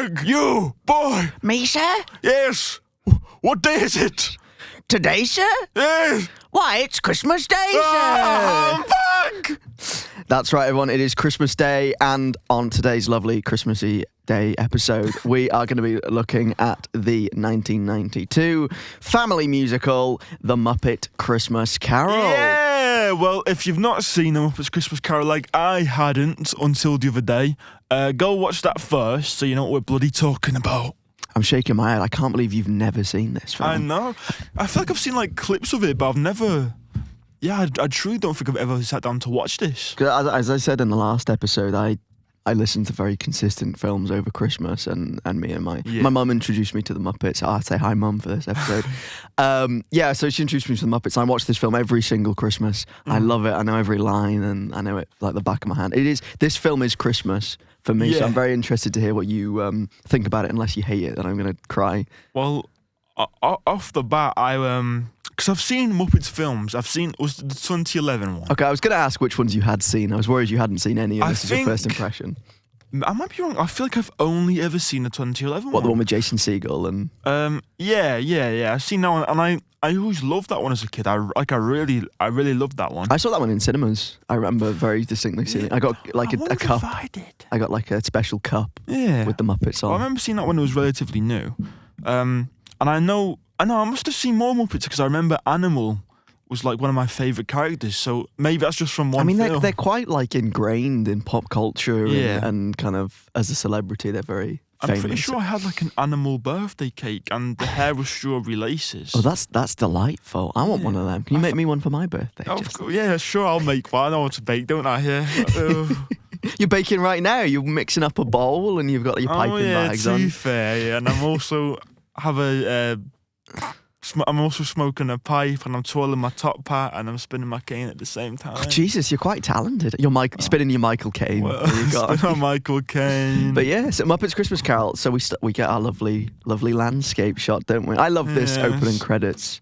Greg! You! Boy! Me, sir? Yes! What day is it? Today, sir? Yes! Why, it's Christmas Day, I'm sir! back! That's right, everyone. It is Christmas Day, and on today's lovely Christmassy Day episode, we are going to be looking at the 1992 family musical, The Muppet Christmas Carol. Yeah! Well, if you've not seen The Muppet Christmas Carol like I hadn't until the other day, go watch that first so you know what we're bloody talking about. I'm shaking my head. I can't believe you've never seen this film. I know. I feel like I've seen like clips of it, but I've never... Yeah, I truly don't think I've ever sat down to watch this. 'Cause as I said in the last episode, I listen to very consistent films over Christmas, and me and my mum introduced me to the Muppets. I'd say hi, mum, for this episode. So she introduced me to the Muppets. I watch this film every single Christmas. I love it. I know every line, and I know it like the back of my hand. This film is Christmas for me, so I'm very interested to hear what you think about it. Unless you hate it, then I'm going to cry. Well, off the bat, because I've seen Muppets films. Was the 2011 one. Okay, I was going to ask which ones you had seen. I was worried you hadn't seen any, and this is your first impression. I might be wrong. I feel like I've only ever seen the 2011 one. What, the one with Jason Segel and? Yeah. I've seen that one, and I always loved that one as a kid. I really loved that one. I saw that one in cinemas. I remember very distinctly seeing it. I got like a cup. I did. I got like a special cup. Yeah. With the Muppets on. Well, I remember seeing that when it was relatively new, and I know I must have seen more Muppets because I remember Animal was like one of my favourite characters. So maybe that's just from one film. I mean, they're quite like ingrained in pop culture and kind of as a celebrity, they're very famous. I'm pretty sure I had like an Animal birthday cake and the hair was strawberry laces. Oh, that's delightful. I want one of them. Can you make me one for my birthday? Yeah, sure, I'll make one. I know what to bake, don't I? Yeah. You're baking right now. You're mixing up a bowl and you've got your piping bags on. To be fair, yeah. And I'm also I'm also smoking a pipe and I'm twirling my top hat and I'm spinning my cane at the same time. Oh, Jesus, you're quite talented. You're spinning your Michael Caine. Well, spin on Michael Caine. But yeah, so Muppets Christmas Carol. So we get our lovely landscape shot, don't we? I love this opening credits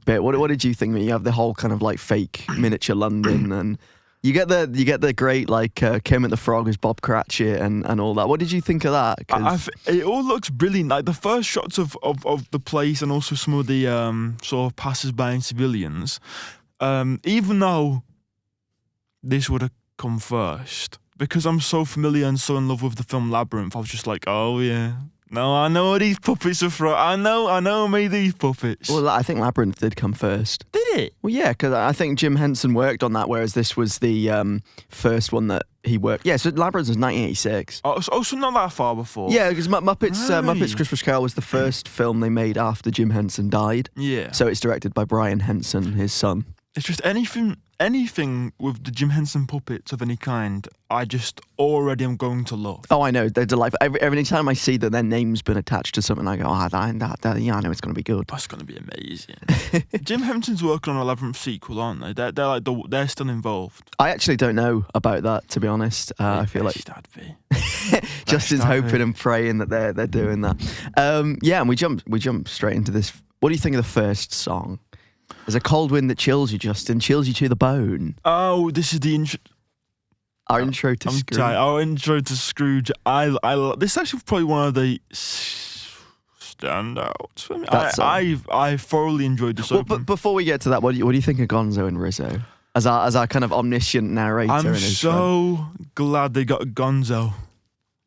bit. What did you think? You have the whole kind of like fake miniature London, and you get the great like Kermit the Frog as Bob Cratchit and all that. What did you think of that? It all looks brilliant. Like the first shots of the place and also some of the sort of passers-by and civilians. Even though this would have come first, because I'm so familiar and so in love with the film Labyrinth, I was just like, oh yeah. No, I know these puppets are from. I know me these puppets. Well, I think Labyrinth did come first. Did it? Well, yeah, because I think Jim Henson worked on that, whereas this was the first one that he worked. Yeah, so Labyrinth was 1986. Oh, so not that far before. Yeah, because Muppets Christmas Carol was the first film they made after Jim Henson died. Yeah. So it's directed by Brian Henson, his son. It's just anything with the Jim Henson puppets of any kind, I just already am going to love. Oh, I know, they're delightful. Every time I see that their name's been attached to something, I go, I know it's going to be good. That's going to be amazing. Jim Henson's working on a Labyrinth sequel, aren't they? They're still involved. I actually don't know about that, to be honest. I feel like Justin's hoping and praying that they're doing that. And we jump straight into this. What do you think of the first song? There's a cold wind that chills you, Justin, chills you to the bone. Oh, this is the intro. Our intro to Scrooge. Our intro to Scrooge. This is actually probably one of the standouts for me. I thoroughly enjoyed this. Well, but before we get to that, what do you think of Gonzo and Rizzo as our kind of omniscient narrator? I'm so glad they got Gonzo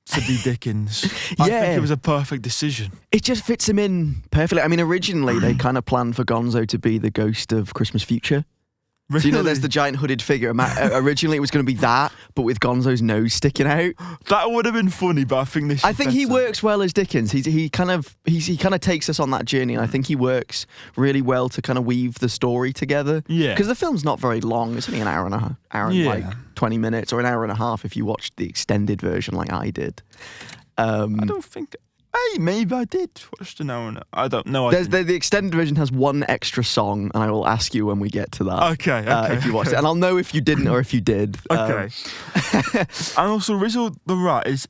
to be Dickens. I think it was a perfect decision. It just fits him in perfectly. I mean, originally they kind of planned for Gonzo to be the ghost of Christmas Future. Really? So, there's the giant hooded figure. Originally it was going to be that, but with Gonzo's nose sticking out. That would have been funny, but I think this. I think he works well as Dickens. He kind of takes us on that journey, and I think he works really well to kind of weave the story together. Yeah. Because the film's not very long. It's only an hour and like 20 minutes, or an hour and a half if you watched the extended version like I did. I don't think. Hey, maybe I did watch the hour. I don't know. The extended version has one extra song, and I will ask you when we get to that. Okay. If you watched it, and I'll know if you didn't or if you did. Okay. And also, Rizzo the Rat is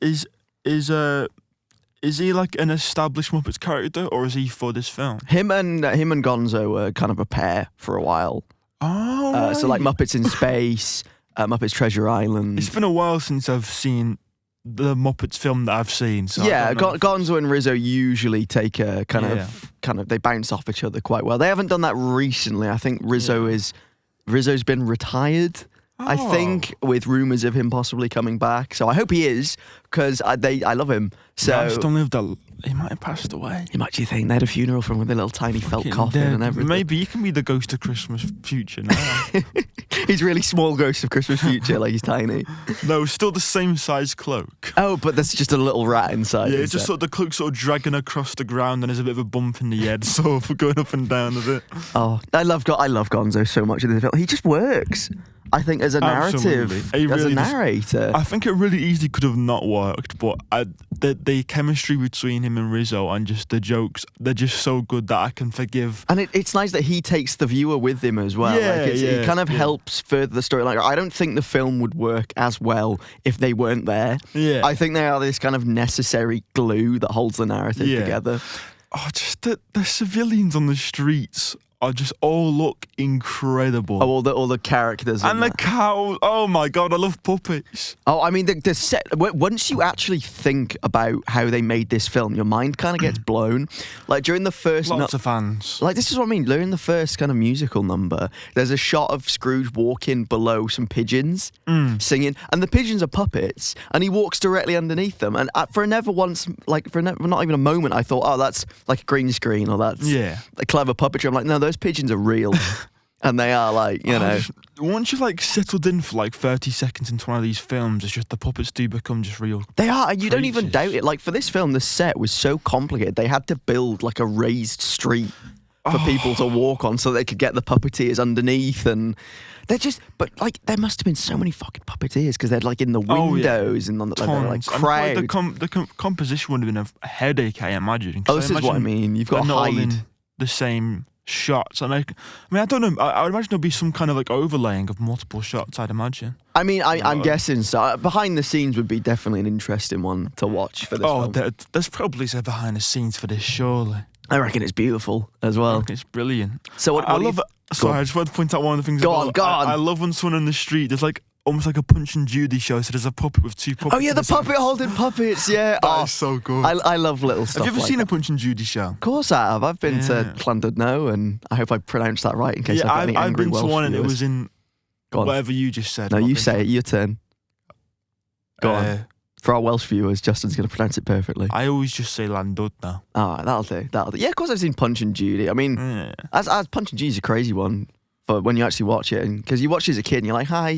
he like an established Muppets character, or is he for this film? Him and Gonzo were kind of a pair for a while. Oh. Right. So like Muppets in Space, Muppets Treasure Island. It's been a while since I've seen the Muppets film that I've seen. So yeah, I don't know. Gonzo and Rizzo usually take a kind of they bounce off each other quite well. They haven't done that recently. I think Rizzo's been retired. I think with rumours of him possibly coming back. So I hope he is, because I love him. So I just don't live that. He might have passed away. you might do you think they had a funeral for him with a little tiny felt Fucking coffin dead. and everything? Maybe he can be the ghost of Christmas future now. He's really small ghost of Christmas future, like he's tiny. No, still the same size cloak. Oh, but there's just a little rat inside. Yeah, it's just sort of the cloak sort of dragging across the ground, and there's a bit of a bump in the head, sort of going up and down a bit. Oh, I love Gonzo so much in this film. He just works. I think as a narrative, He as a really does. narrator. I think it really easily could have not worked, but the chemistry between him and Rizzo and just the jokes, they're just so good that I can forgive. And it's nice that he takes the viewer with him as well. Yeah, It kind of helps further the story. Like, I don't think the film would work as well if they weren't there. Yeah. I think they are this kind of necessary glue that holds the narrative together. Oh, just the civilians on the streets are just all look incredible. Oh, all the characters. and the that. cow. Oh my God, I love puppets. Oh, I mean, the set. Once you actually think about how they made this film, your mind kind of gets blown. Like during the first, Lots of fans. like this is what I mean. During the first kind of musical number, there's a shot of Scrooge walking below some pigeons, singing, and the pigeons are puppets, and he walks directly underneath them. And for not even a moment, I thought, oh, that's like a green screen or that's a clever puppetry. I'm like, no, those pigeons are real. And they are like, you know. Once you've like settled in for like 30 seconds into one of these films, it's just the puppets do become just real. They are, and you don't even creatures. doubt it. Like for this film, the set was so complicated. They had to build like a raised street for people to walk on so they could get the puppeteers underneath. And they're just, but like, there must have been so many fucking puppeteers because they're like in the windows and on the like Tons. And, crowd. the composition would have been a headache, I imagine. Oh, this is what I mean. You've got to they're not all hide. in the same shots. And I mean, I don't know. I would imagine there'll be some kind of like overlaying of multiple shots, I'd imagine. I mean, I'm guessing so. Behind the scenes would be definitely an interesting one to watch for this film. There's probably some behind the scenes for this, surely. I reckon it's beautiful as well. It's brilliant. So I love it. Sorry, I just want to point out one of the things. Go on. I love when someone in the street, there's like almost like a Punch and Judy show. So there's a puppet with two puppets. Oh yeah, the puppet holding puppets. Yeah, that is so good. I love little stuff. Have you ever like seen that. a Punch and Judy show? Of course I have. I've been to Llandudno, and I hope I pronounced that right in case I've got any I've angry been Welsh to one and it viewers. was in whatever you just said. No, I've you been say to- it. Your turn. Go on. For our Welsh viewers, Justin's going to pronounce it perfectly. I always just say Llandudno. All right, that'll do. Yeah, of course I've seen Punch and Judy. I mean, as Punch and Judy's a crazy one for when you actually watch it, because you watch it as a kid and you're like, hi,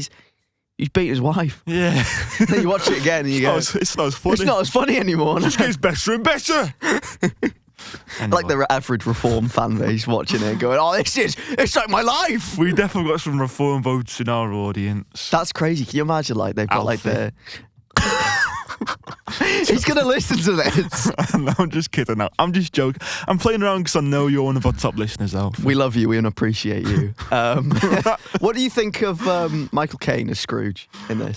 he's beating his wife. Yeah. Then you watch it again and you go, it's not as funny. it's not as funny anymore. It just gets better and better. Like the average Reform fan base watching it going, oh, it's like my life. We definitely got some Reform votes in our audience. That's crazy. Can you imagine, like, they've got like Alfie. He's going to listen to this. No, I'm just kidding. No, I'm just joking. I'm playing around because I know you're one of our top listeners, Alf. We love you. We appreciate you. What do you think of Michael Caine as Scrooge in this?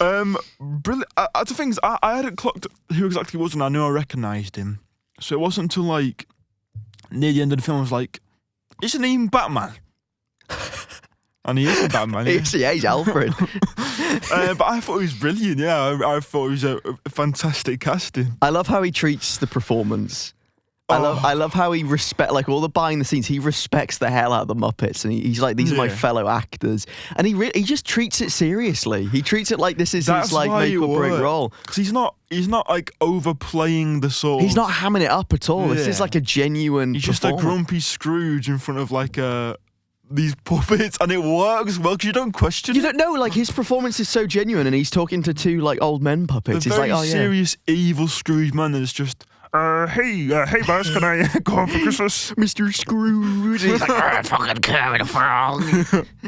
Brilliant. The thing is, I hadn't clocked who exactly he was, and I knew I recognised him. So it wasn't until like near the end of the film I was like, isn't he Batman? And he is Batman. Yeah. He's Alfred. But I thought he was brilliant. Yeah, I thought it was a fantastic casting. I love how he treats the performance. I love how he like all the behind the scenes. He respects the hell out of the Muppets, and he's like, these are my fellow actors, and he just treats it seriously. He treats it like this is his like make or break role. Because he's not like overplaying the sort. He's not hamming it up at all. This is Yeah. like a genuine. He's just a grumpy Scrooge in front of like these puppets, and it works well because you don't question You it. don't know, like his performance is so genuine, and he's talking to two like old men puppets. The He's very like, oh yeah. serious, evil Scrooge man is just, hey boss, can I go home for Christmas? Mr. Scrooge. He's like, Fucking Kermit the Frog.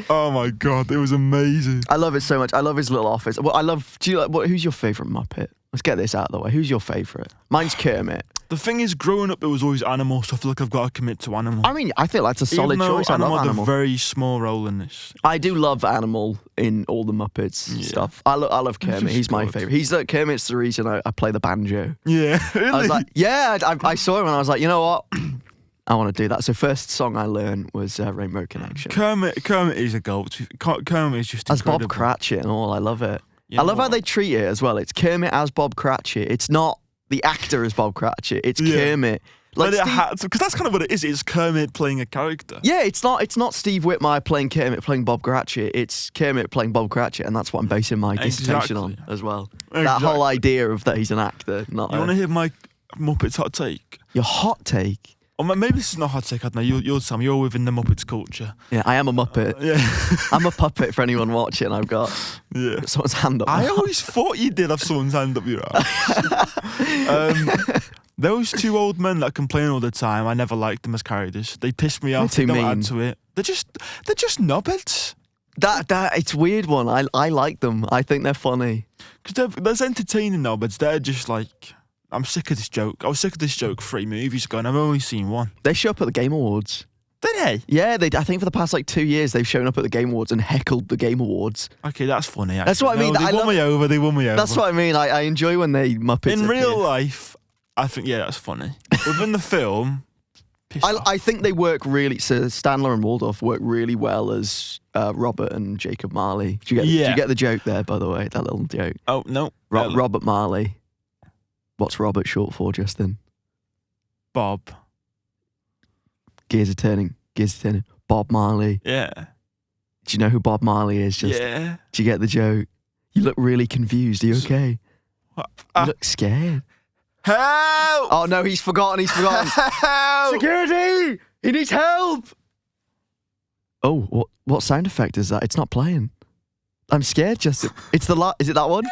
Oh my God, it was amazing. I love it so much. I love his little office. Well, do you like, who's your favourite Muppet? Let's get this out of the way. Who's your favourite? Mine's Kermit. The thing is, growing up, it was always Animal, so I feel like I've got to commit to Animal. I mean, I feel that's a solid Even though choice. I love had Animal. a very small role in this. I do love Animal in all the Muppets stuff. I love Kermit. just He's my good. favourite. Kermit's the reason I play the banjo. Yeah, really? I was like, yeah, I saw him and I was like, you know what? I want to do that. So first song I learned was Rainbow Connection. Kermit is a goat. Kermit is just As Bob incredible. Cratchit and all, I love it. You I know love how what? they treat it as well. It's Kermit as Bob Cratchit. It's not the actor as Bob Cratchit. It's Kermit. Like because that's kind of what it is. It's Kermit playing a character. Yeah, it's not Steve Whitmire playing Kermit playing Bob Cratchit. It's Kermit playing Bob Cratchit, and that's what I'm basing my dissertation on as well. Exactly. That whole idea of that he's an actor, not. You want to hear my Muppets hot take? Your hot take? Or maybe this is not a hot take. I don't know. You're Sam. You're within the Muppets culture. Yeah, I am a Muppet. Yeah. I'm a puppet for anyone watching. I've got someone's hand up. I always thought you did have someone's hand up your ass. Those two old men that complain all the time, I never liked them as characters. They piss me off. They're too They don't mean. add to it. They're just knobheads. That it's a weird one. I like them. I think they're funny. Because there's entertaining knobheads. They're just like, I'm sick of this joke. I was sick of this joke 3 movies ago, and I've only seen one. They show up at the Game Awards. Did they? Yeah, I think for the past 2 years they've shown up at the Game Awards and heckled the Game Awards. Okay, that's funny. Actually. That's what I mean. They won me over. They won me over. That's what I mean. I enjoy when they Muppets In appear. real life, I think that's funny. Within the film, piss off. I think they work really. So Stanler and Waldorf work really well as Robert and Jacob Marley. Do you get the joke there? By the way, that little joke. Oh no, Robert Marley. What's Robert short for, Justin? Bob. Gears are turning. Bob Marley. Yeah. Do you know who Bob Marley is? Yeah. Do you get the joke? You look really confused. Are you okay? You look scared. Help! Oh no, he's forgotten. Help! Security! He needs help! Oh, what sound effect is that? It's not playing. I'm scared, Justin. It's is it that one?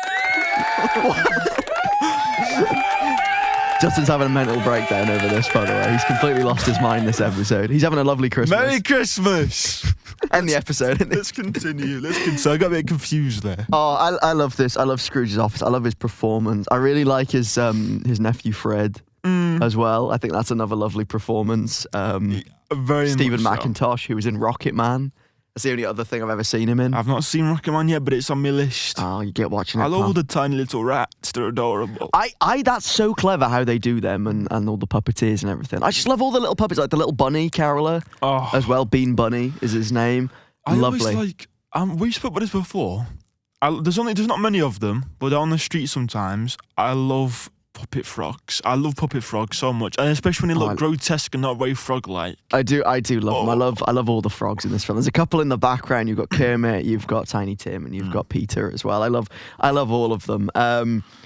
Justin's having a mental breakdown over this, by the way. He's completely lost his mind this episode. He's having a lovely Christmas. Merry Christmas! End the episode. Let's continue. I got a bit confused there. Oh, I love this. I love Scrooge's office. I love his performance. I really like his nephew Fred as well. I think that's another lovely performance. Very Stephen much so. McIntosh, who was in Rocket Man. That's the only other thing I've ever seen him in. I've not seen Rocket Man yet, but it's on my list. Oh, you get watching it. I love all pal. the tiny little rats. They're adorable. That's so clever how they do them and all the puppeteers and everything. I just love all the little puppets, like the little bunny caroler as well. Bean Bunny is his name. I Lovely. always we spoke about this before. There's not many of them, but they're on the street sometimes. I love puppet frogs. I love puppet frogs so much, and especially when they look grotesque and not very frog-like. I do love them. I love all the frogs in this film. There's a couple in the background. You've got Kermit, you've got Tiny Tim, and you've got Peter as well. I love all of them.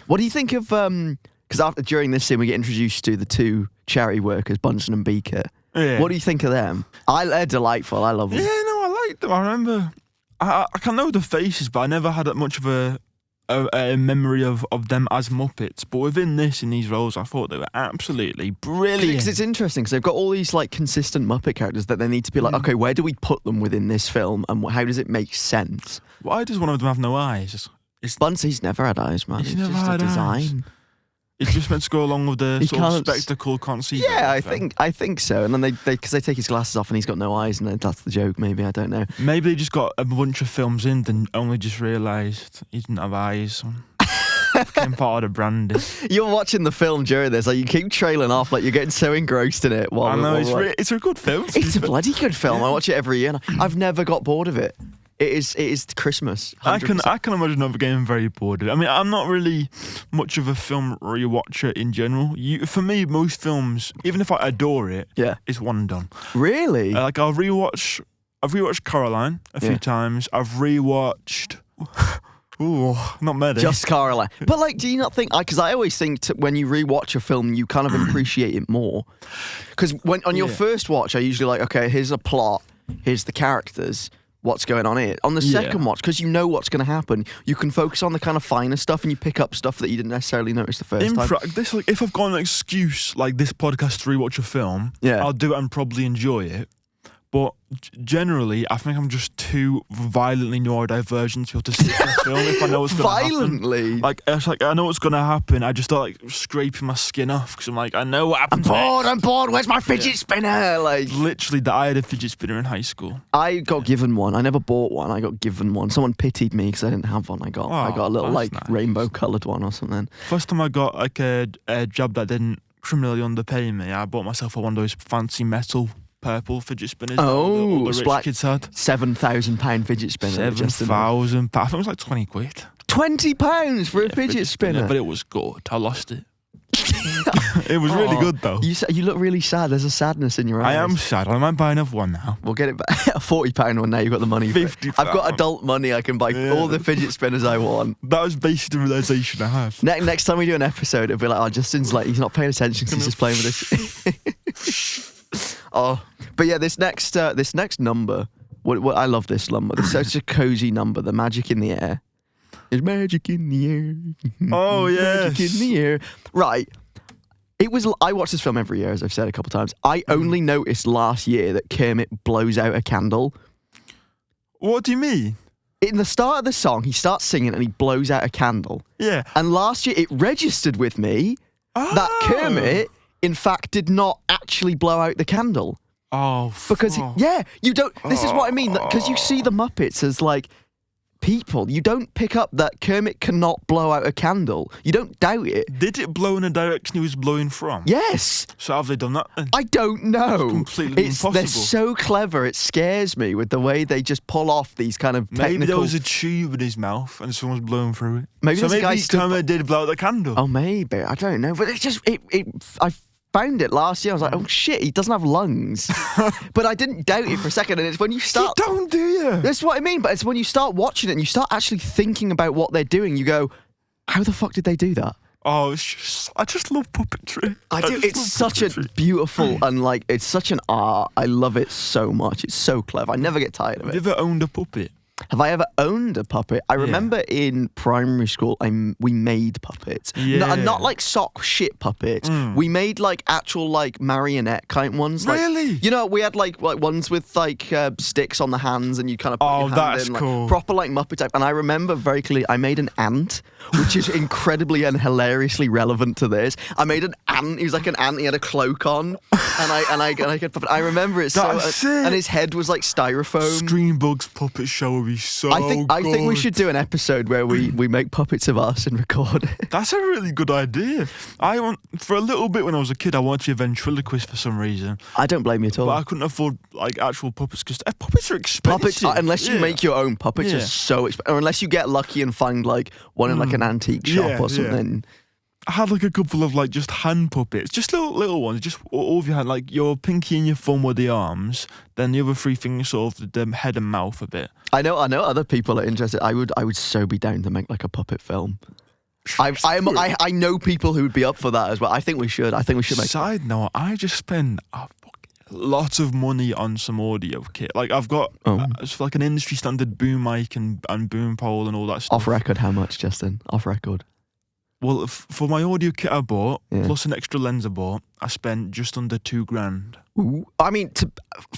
What do you think of? Because during this scene we get introduced to the two charity workers, Bunsen and Beaker. Yeah. What do you think of them? They're delightful. I love them. Yeah, no, I like them. I remember. I can know the faces, but I never had that much of a memory of them as Muppets. But within in these roles, I thought they were absolutely brilliant. Because it's interesting because they've got all these like consistent Muppet characters that they need to be like, okay, where do we put them within this film, and how does it make sense? Why does one of them have no eyes? Bunsy's never had eyes, man. He's It's never just had a design. eyes. It's just meant to go along with the sort of spectacle, can't see. Yeah, I think so. And then because they take his glasses off and he's got no eyes, and that's the joke. Maybe I don't know. Maybe they just got a bunch of films in, then only just realised he didn't have eyes. Became part of the branding. You're watching the film during this, like you keep trailing off, like you're getting so engrossed in it. I know it's a good film. It's a bloody good film. I watch it every year, and I've never got bored of it. It is Christmas. 100%. I can imagine never getting very bored of it. I mean, I'm not really much of a film rewatcher in general. For me, most films, even if I adore it, it's one and done. Really? Like I've rewatched Coraline a few times. I've rewatched. Ooh, not many. Just Caroline. But like, do you not think? Because I always think when you rewatch a film, you kind of appreciate it more. Because when on your first watch, I usually like, okay, here's a plot, here's the characters. What's going on here. On the second watch, because you know what's going to happen, you can focus on the kind of finer stuff and you pick up stuff that you didn't necessarily notice the first time. In practice, like, if I've got an excuse like this podcast to rewatch a film, I'll do it and probably enjoy it. But generally, I think I'm just too violently neurodivergent to be able to sit in a film if I know what's going to happen. Violently? Like, it's like, I know what's going to happen. I just start like scraping my skin off because I'm like, I know what happens. I'm bored. Where's my fidget spinner? Like, literally, I had a fidget spinner in high school. I got given one. I never bought one. I got given one. Someone pitied me because I didn't have one. I got a little like rainbow coloured one or something. First time I got like a job that didn't criminally underpay me, I bought myself one of those fancy metal purple fidget spinners. All the rich kids had. £7,000 fidget spinner. £7,000. I think it was like 20 quid. £20 for a fidget spinner. But it was good. I lost it. It was really good though. You look really sad. There's a sadness in your eyes. I am sad. I might buy another one now. We'll get it back. A £40 one now. You've got the money. £50. I've got adult money. I can buy all the fidget spinners I want. That was basically the realisation I had. Next time we do an episode, it'll be like, oh, Justin's like, he's not paying attention because he's just playing with this. Oh, but yeah, this next number. What I love this number. It's such a cozy number. The magic in the air. There's magic in the air. Oh yeah, magic in the air. Right. I watch this film every year, as I've said a couple of times. I only noticed last year that Kermit blows out a candle. What do you mean? In the start of the song, he starts singing and he blows out a candle. Yeah. And last year, it registered with me that Kermit, in fact, did not actually blow out the candle. Oh, because you don't. This is what I mean. Because you see the Muppets as like people, you don't pick up that Kermit cannot blow out a candle. You don't doubt it. Did it blow in the direction he was blowing from? Yes. So have they done that then? I don't know. It's completely impossible. They're so clever. It scares me with the way they just pull off these kind of technical... Maybe there was a tube in his mouth and someone's blowing through it. Maybe Kermit did blow out the candle. Oh, maybe. I don't know. But I found it last year. I was like, oh shit, he doesn't have lungs. But I didn't doubt it for a second. And it's when you start... You don't, do you? That's what I mean. But it's when you start watching it and you start actually thinking about what they're doing, you go, how the fuck did they do that? Oh, I just love puppetry. I do. It's such a beautiful and like, it's such an art. I love it so much. It's so clever. I never get tired of it. Have you ever owned a puppet? Have I ever owned a puppet? I remember in primary school, we made puppets. Yeah. Not like sock shit puppets. We made like actual like marionette kind ones. Like, really? You know, we had like ones with like sticks on the hands and you kind of put your hand that's in. Like, cool. Proper like Muppet type. And I remember very clearly, I made an ant, which is incredibly and hilariously relevant to this. I made an ant. He was like an ant. He had a cloak on. I remember it so. And his head was like styrofoam. ScreenBugs puppet show would be so I think we should do an episode where we make puppets of us and record it. That's a really good idea. For a little bit when I was a kid, I wanted to be a ventriloquist for some reason. I don't blame you at all. But I couldn't afford like actual puppets because puppets are expensive. Puppets, unless you make your own puppets, are so expensive. Or unless you get lucky and find like one in like an antique shop or something. I had like a couple of like just hand puppets, just little ones, just all of your hand, like your pinky and your thumb were the arms, then the other three fingers sort of the head and mouth a bit. I know other people are interested. I would so be down to make like a puppet film. I know people who would be up for that as well. I think we should make. Side note, I just spend lots of money on some audio kit. Like I've got it's like an industry standard boom mic and boom pole and all that stuff. Off record, how much, Justin? Off record. Well, for my audio kit I bought, plus an extra lens I bought, I spent just under $2,000. Ooh, I mean,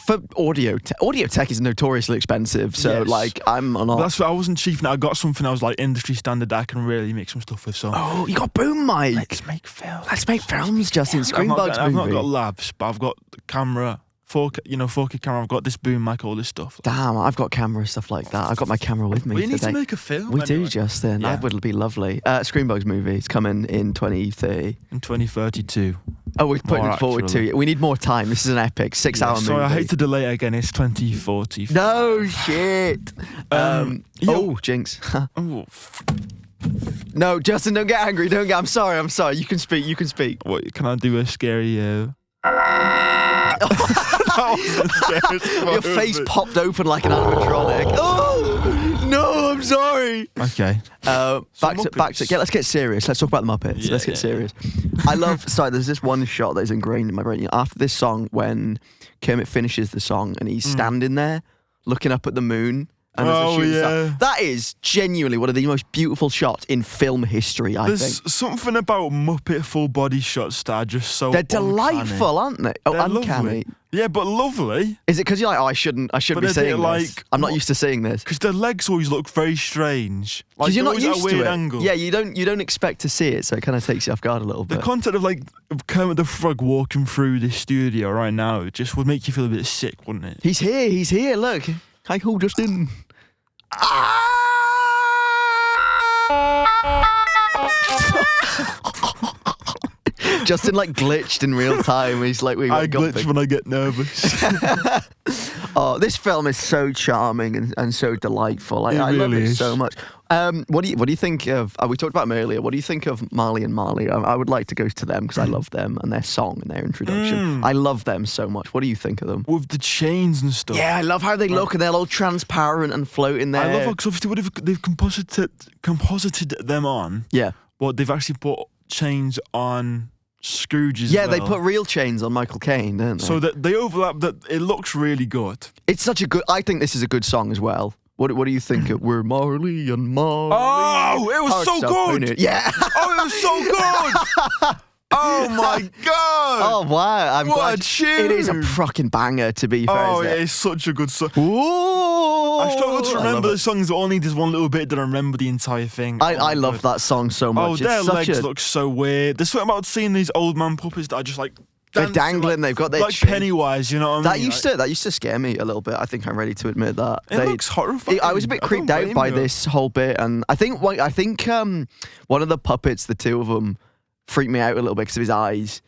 for audio tech is notoriously expensive. So, like, I'm on. That's what I wasn't cheap. I got something I was like industry standard that I can really make some stuff with. So, you got boom mic. Let's make films. Let's make films, Justin. ScreenBugs. I've not got labs, but I've got the camera. 4K camera, I've got this boom mic, all this stuff. Damn, I've got camera stuff like that. I've got my camera with me We today. need to make a film. We do, Justin. That would be lovely. ScreenBugs movie. It's coming in 2030. In 2032. Oh, we're putting it forward to you. We need more time. This is an epic 6-hour movie. Sorry, I hate to delay it again. It's 2040. No shit. Jinx. No, Justin, don't get angry. I'm sorry. You can speak. What, can I do a scary... Your face popped open like an animatronic. Oh no, I'm sorry. Okay. Back to let's get serious. Let's talk about the Muppets. Let's get serious. There's this one shot that is ingrained in my brain. After this song, when Kermit finishes the song and he's standing there looking up at the moon. And that is genuinely one of the most beautiful shots in film history, I think. There's something about Muppet full body shots that are just so They're delightful, aren't they? They're uncanny. Lovely. Yeah, but lovely. Is it because you're like, I shouldn't be seeing this? I'm not used to seeing this. Because their legs always look very strange. Because you're not used at a weird to it. Angle. Yeah, you don't expect to see it, so it kind of takes you off guard a little bit. The concept of like Kermit the Frog walking through this studio right now, it just would make you feel a bit sick, wouldn't it? He's here. Look, hi, ho, Justin. Justin like glitched in real time. He's like, I glitch when I get nervous. Oh, this film is so charming and so delightful. I love really it is. so much. What do you think of? We talked about them earlier. What do you think of Marley and Marley? I would like to go to them because I love them and their song and their introduction. I love them so much. What do you think of them? With the chains and stuff. Yeah, I love how they look and they're all transparent and floating there. I love it because obviously what they've composited them on. Yeah. But they've actually put chains on Scrooge's. Yeah, they put real chains on Michael Caine, don't they? So that they overlap. That it looks really good. It's such a good. I think this is a good song as well. What do you think? We're Marley and Marley. Oh, it was so good. Yeah. Oh, it was so good. Oh my god. Oh wow! I'm What glad a tune. It is a fucking banger. To be fair, Oh, isn't it it? is such a good song. Ooh, I struggle to love remember it. the songs, but only there's one little bit that I remember the entire thing. I love that song so much. Oh, It's their such legs look so weird. There's something about seeing these old man puppets that are just like They're dancing, dangling. They've got their like chin. Pennywise. You know what I mean? That used to scare me a little bit. I think I'm ready to admit that. It looks horrifying. I was a bit I creeped don't out blame by you. this whole bit, and I think one of the puppets, the two of them, freaked me out a little bit because of his eyes.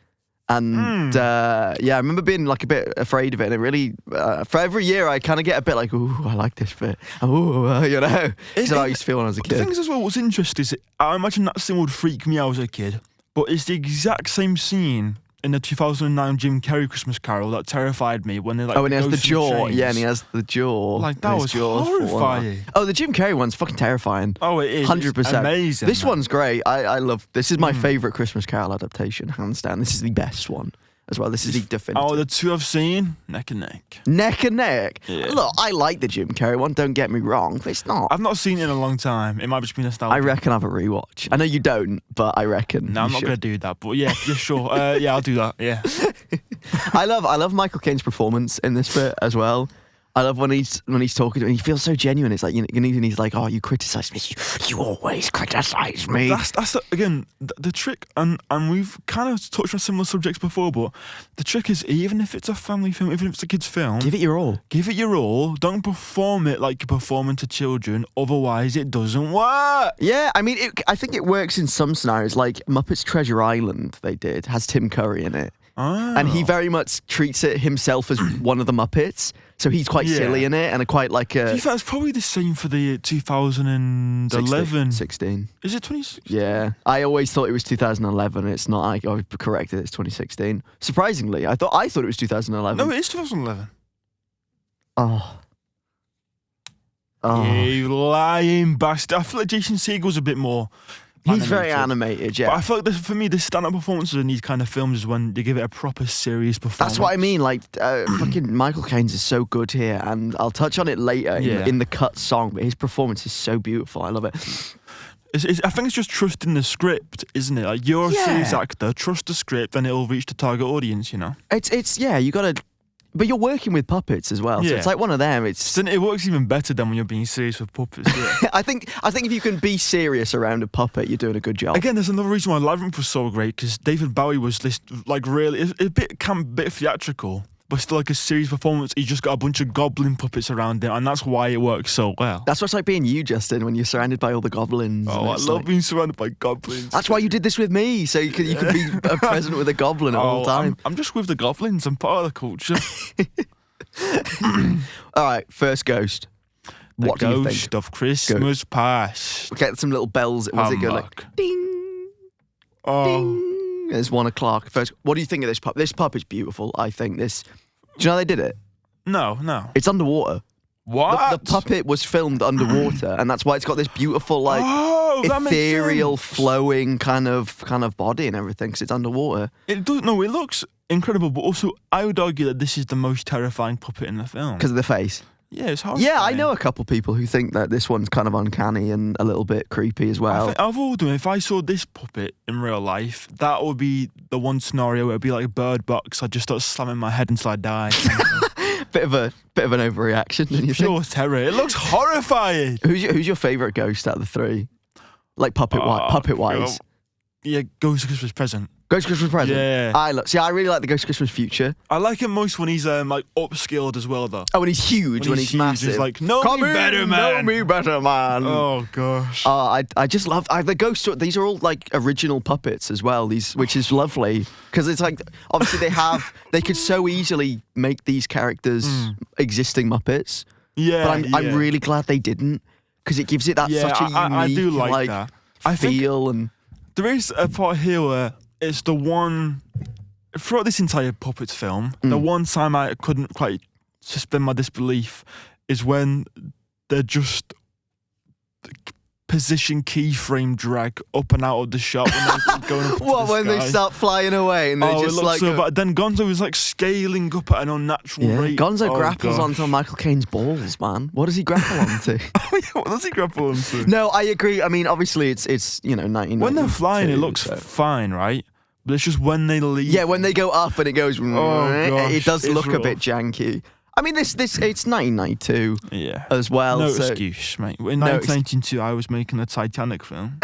And I remember being like a bit afraid of it. And it really, for every year, I kind of get a bit like, ooh, I like this bit. Ooh, you know. That's how I used to feel when I was a The kid. things as well, what's interesting is I imagine that scene would freak me out as a kid, but it's the exact same scene in the 2009 Jim Carrey Christmas Carol that terrified me when they like. Oh, and he has the goes through jaw. chains. Yeah, and he has the jaw. Like, that and was his jaws fall out. horrifying. Oh, the Jim Carrey one's fucking terrifying. Oh, it is. 100%. It's amazing. This man. one's great. I love. This is my favorite Christmas Carol adaptation, hands down. This is the best one as well. This is the definitive. Oh, the two I've seen, neck and neck. Neck and neck. Yeah. Look, I like the Jim Carrey one. Don't get me wrong, but it's not. I've not seen it in a long time. It might just be nostalgia. I reckon I have a rewatch. I know you don't, but I reckon. No, I'm you not should. going to do that. But yeah, you're sure. Yeah, I'll do that. Yeah. I love Michael Caine's performance in this bit as well. I love when he's talking to him. He feels so genuine. It's like he's like, "Oh, you criticize me. You always criticize me." That's again the trick, and we've kind of touched on similar subjects before. But the trick is, even if it's a family film, even if it's a kids' film, Give it your all. give it your all. Don't perform it like you're performing to children. Otherwise, it doesn't work. Yeah, I mean, I think it works in some scenarios. Like Muppets Treasure Island, they did has Tim Curry in it. And he very much treats it himself as one of the Muppets. So he's quite silly in it and quite like To a... be fair, it's probably the same for the 2011. 16. Is it 2016? Yeah. I always thought it was 2011. It's not. I corrected. It's 2016. Surprisingly, I thought it was 2011. No, it is 2011. Oh. You lying bastard. I feel like Jason Segel's a bit more... He's very animated, yeah. But I feel like for me, the stand-up performances in these kind of films is when they give it a proper serious performance. That's what I mean. Like, fucking Michael Caine's is so good here, and I'll touch on it later in the cut song. But his performance is so beautiful. I love it. I think it's just trusting the script, isn't it? Like, you're a serious actor, trust the script, and it'll reach the target audience. You know. It's you gotta. But you're working with puppets as well, so it's like one of them. It works even better than when you're being serious with puppets. Yeah. I think if you can be serious around a puppet, you're doing a good job. Again, there's another reason why Labyrinth was so great, because David Bowie was this like really a bit theatrical, but still like a serious performance. He just got a bunch of goblin puppets around him, and that's why it works so well. That's what's like being you, Justin, when you're surrounded by all the goblins. Oh, I love being surrounded by goblins. That's why you did this with me, so you could be present with a goblin at all time. I'm just with the goblins. I'm part of the culture. All right, first ghost. What do you think? Ghost of Christmas Past. We'll get some little bells. Was it good? Like, ding, ding. It's 1 o'clock. First, what do you think of this pup? This pup is beautiful. I think this. Do you know how they did it? No. It's underwater. What? The puppet was filmed underwater, and that's why it's got this beautiful, like, that makes ethereal, sense. flowing kind of body and everything. Because it's underwater. It does. No, it looks incredible, but also I would argue that this is the most terrifying puppet in the film. Because of the face. Yeah, it's horrifying. Yeah, I know a couple people who think that this one's kind of uncanny and a little bit creepy as well. I've always done. If I saw this puppet in real life, that would be the one scenario where it'd be like Bird Box. I'd just start slamming my head until I die. bit of an overreaction, don't you think? Pure terror. It looks horrifying. Who's your favourite ghost out of the three? Like puppet wise. Yeah, Ghost of Christmas Present. Ghost Christmas Present. Yeah. I really like the Ghost Christmas Future. I like it most when he's like upskilled as well, though. Oh, when he's huge, when he's huge, massive. He's like, know me better, man. Know me better, man. Oh gosh. I just love the ghost. These are all like original puppets as well. Which is lovely because it's like obviously they could so easily make these characters existing Muppets. Yeah. But I'm really glad they didn't because it gives it that such a unique I do like that. I feel think there is a part here where it's the one throughout this entire Puppets film. The one time I couldn't quite suspend my disbelief is when they're just position keyframe drag up and out of the shot when they're going up into the when sky. they start flying away and they it just looks like so bad. Then Gonzo is like scaling up at an unnatural rate. Gonzo grapples gosh. onto Michael Caine's balls, man. What does he grapple onto? What does he grapple onto? No, I agree. I mean, obviously it's 1992. When they're flying, it looks fine, right? But it's just when they leave. Yeah, when they go up and it goes, gosh, it does it's look a rough. bit janky. I mean, it's 1992 as well. No so excuse, mate. In 1992, I was making a Titanic film.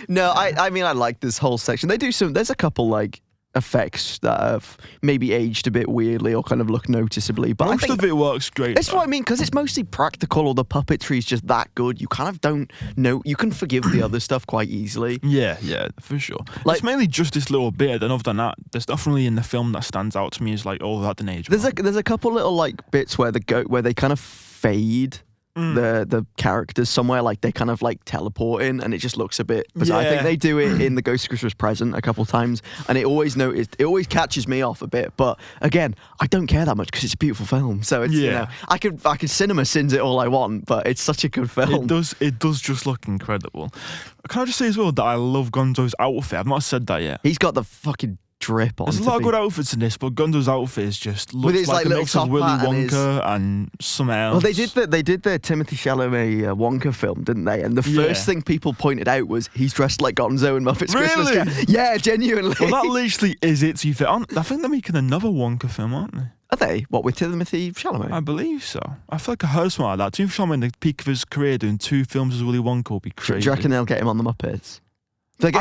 No, I mean, I like this whole section. They do there's a couple like effects that have maybe aged a bit weirdly or kind of look noticeably, but Most of it works great. That's what I mean, because it's mostly practical or the puppetry is just that good. You kind of don't know. You can forgive the other stuff quite easily. Yeah, for sure. It's mainly just this little bit, and other than that, there's nothing really in the film that stands out to me as like, oh, that didn't age well. There's a couple little like bits where they kind of fade the characters somewhere, like they kind of like teleport in, and it just looks a bit bizarre. I think they do it in the Ghost of Christmas Present a couple times, and it always catches me off a bit. But again, I don't care that much because it's a beautiful film. So it's I could cinema sins it all I want, but it's such a good film. It does just look incredible. Can I just say as well that I love Gonzo's outfit? I've not said that yet. He's got the fucking drip on. There's a lot of good outfits in this, but Gonzo's outfit is just looks his, like a little mix of top Willy hat and Wonka and something else. Well, they did the Timothy Chalamet Wonka film, didn't they? And the first thing people pointed out was he's dressed like Gonzo in Muppet Christmas Carol. Yeah, genuinely. Well, that literally is it. To be fair, I think they're making another Wonka film, aren't they? Are they? What, with Timothy Chalamet? I believe so. I feel like I heard something like that. Timothy Chalamet in the peak of his career doing 2 films as Willy Wonka would be crazy. Do you reckon they'll get him on the Muppets? Is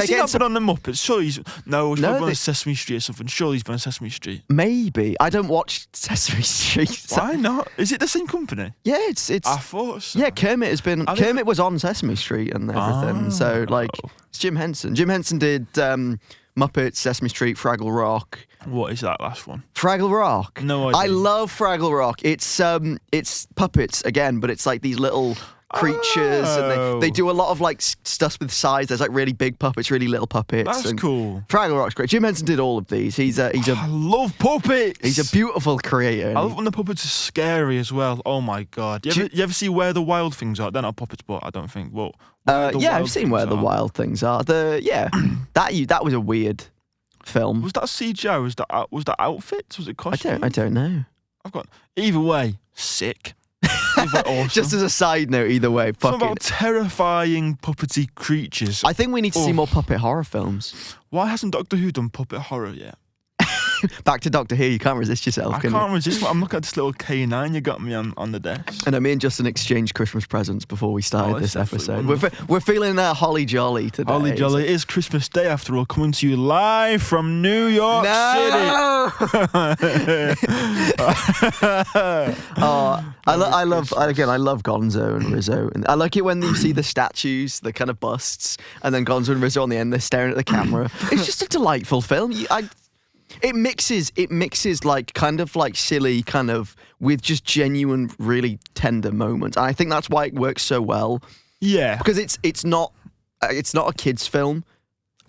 he not been on the Muppets? Sure, he's on Sesame Street or something. Surely he's been on Sesame Street. Maybe. I don't watch Sesame Street. Why not? Is it the same company? Yeah, it's. I thought so. Yeah, Kermit was on Sesame Street and everything. So it's Jim Henson. Jim Henson did Muppets, Sesame Street, Fraggle Rock. What is that last one? Fraggle Rock. No idea. I love Fraggle Rock. It's puppets again, but it's like these little creatures, and they do a lot of like stuff with size. There's like really big puppets, really little puppets. That's cool. Fraggle Rock's great. Jim Henson did all of these. I love puppets. He's a beautiful creator. I love when the puppets are scary as well. Oh my god! You ever see Where the Wild Things Are? They're not puppets, but I don't think. Well, I've seen Where the Wild Things Are. That was a weird film. Was that CGI? Was that outfits? Was it costume? I don't know. Either way, sick. Awesome. Just as a side note, either way, something about terrifying puppety creatures. I think we need to see more puppet horror films. Why hasn't Doctor Who done puppet horror yet? Back to Doctor Who, you can't resist yourself. I can't resist. I'm looking at this little K9 you got me on the desk. And me and Justin exchanged Christmas presents before we started this episode. We're feeling holly jolly today. Holly jolly. It is Christmas Day after all, coming to you live from New York City. I love Gonzo and Rizzo, and I like it when you see the statues, the kind of busts, and then Gonzo and Rizzo on the end, they're staring at the camera. It's just a delightful film. It mixes like kind of like silly kind of with just genuine, really tender moments, and I think that's why it works so well. Yeah, because it's not a kids' film.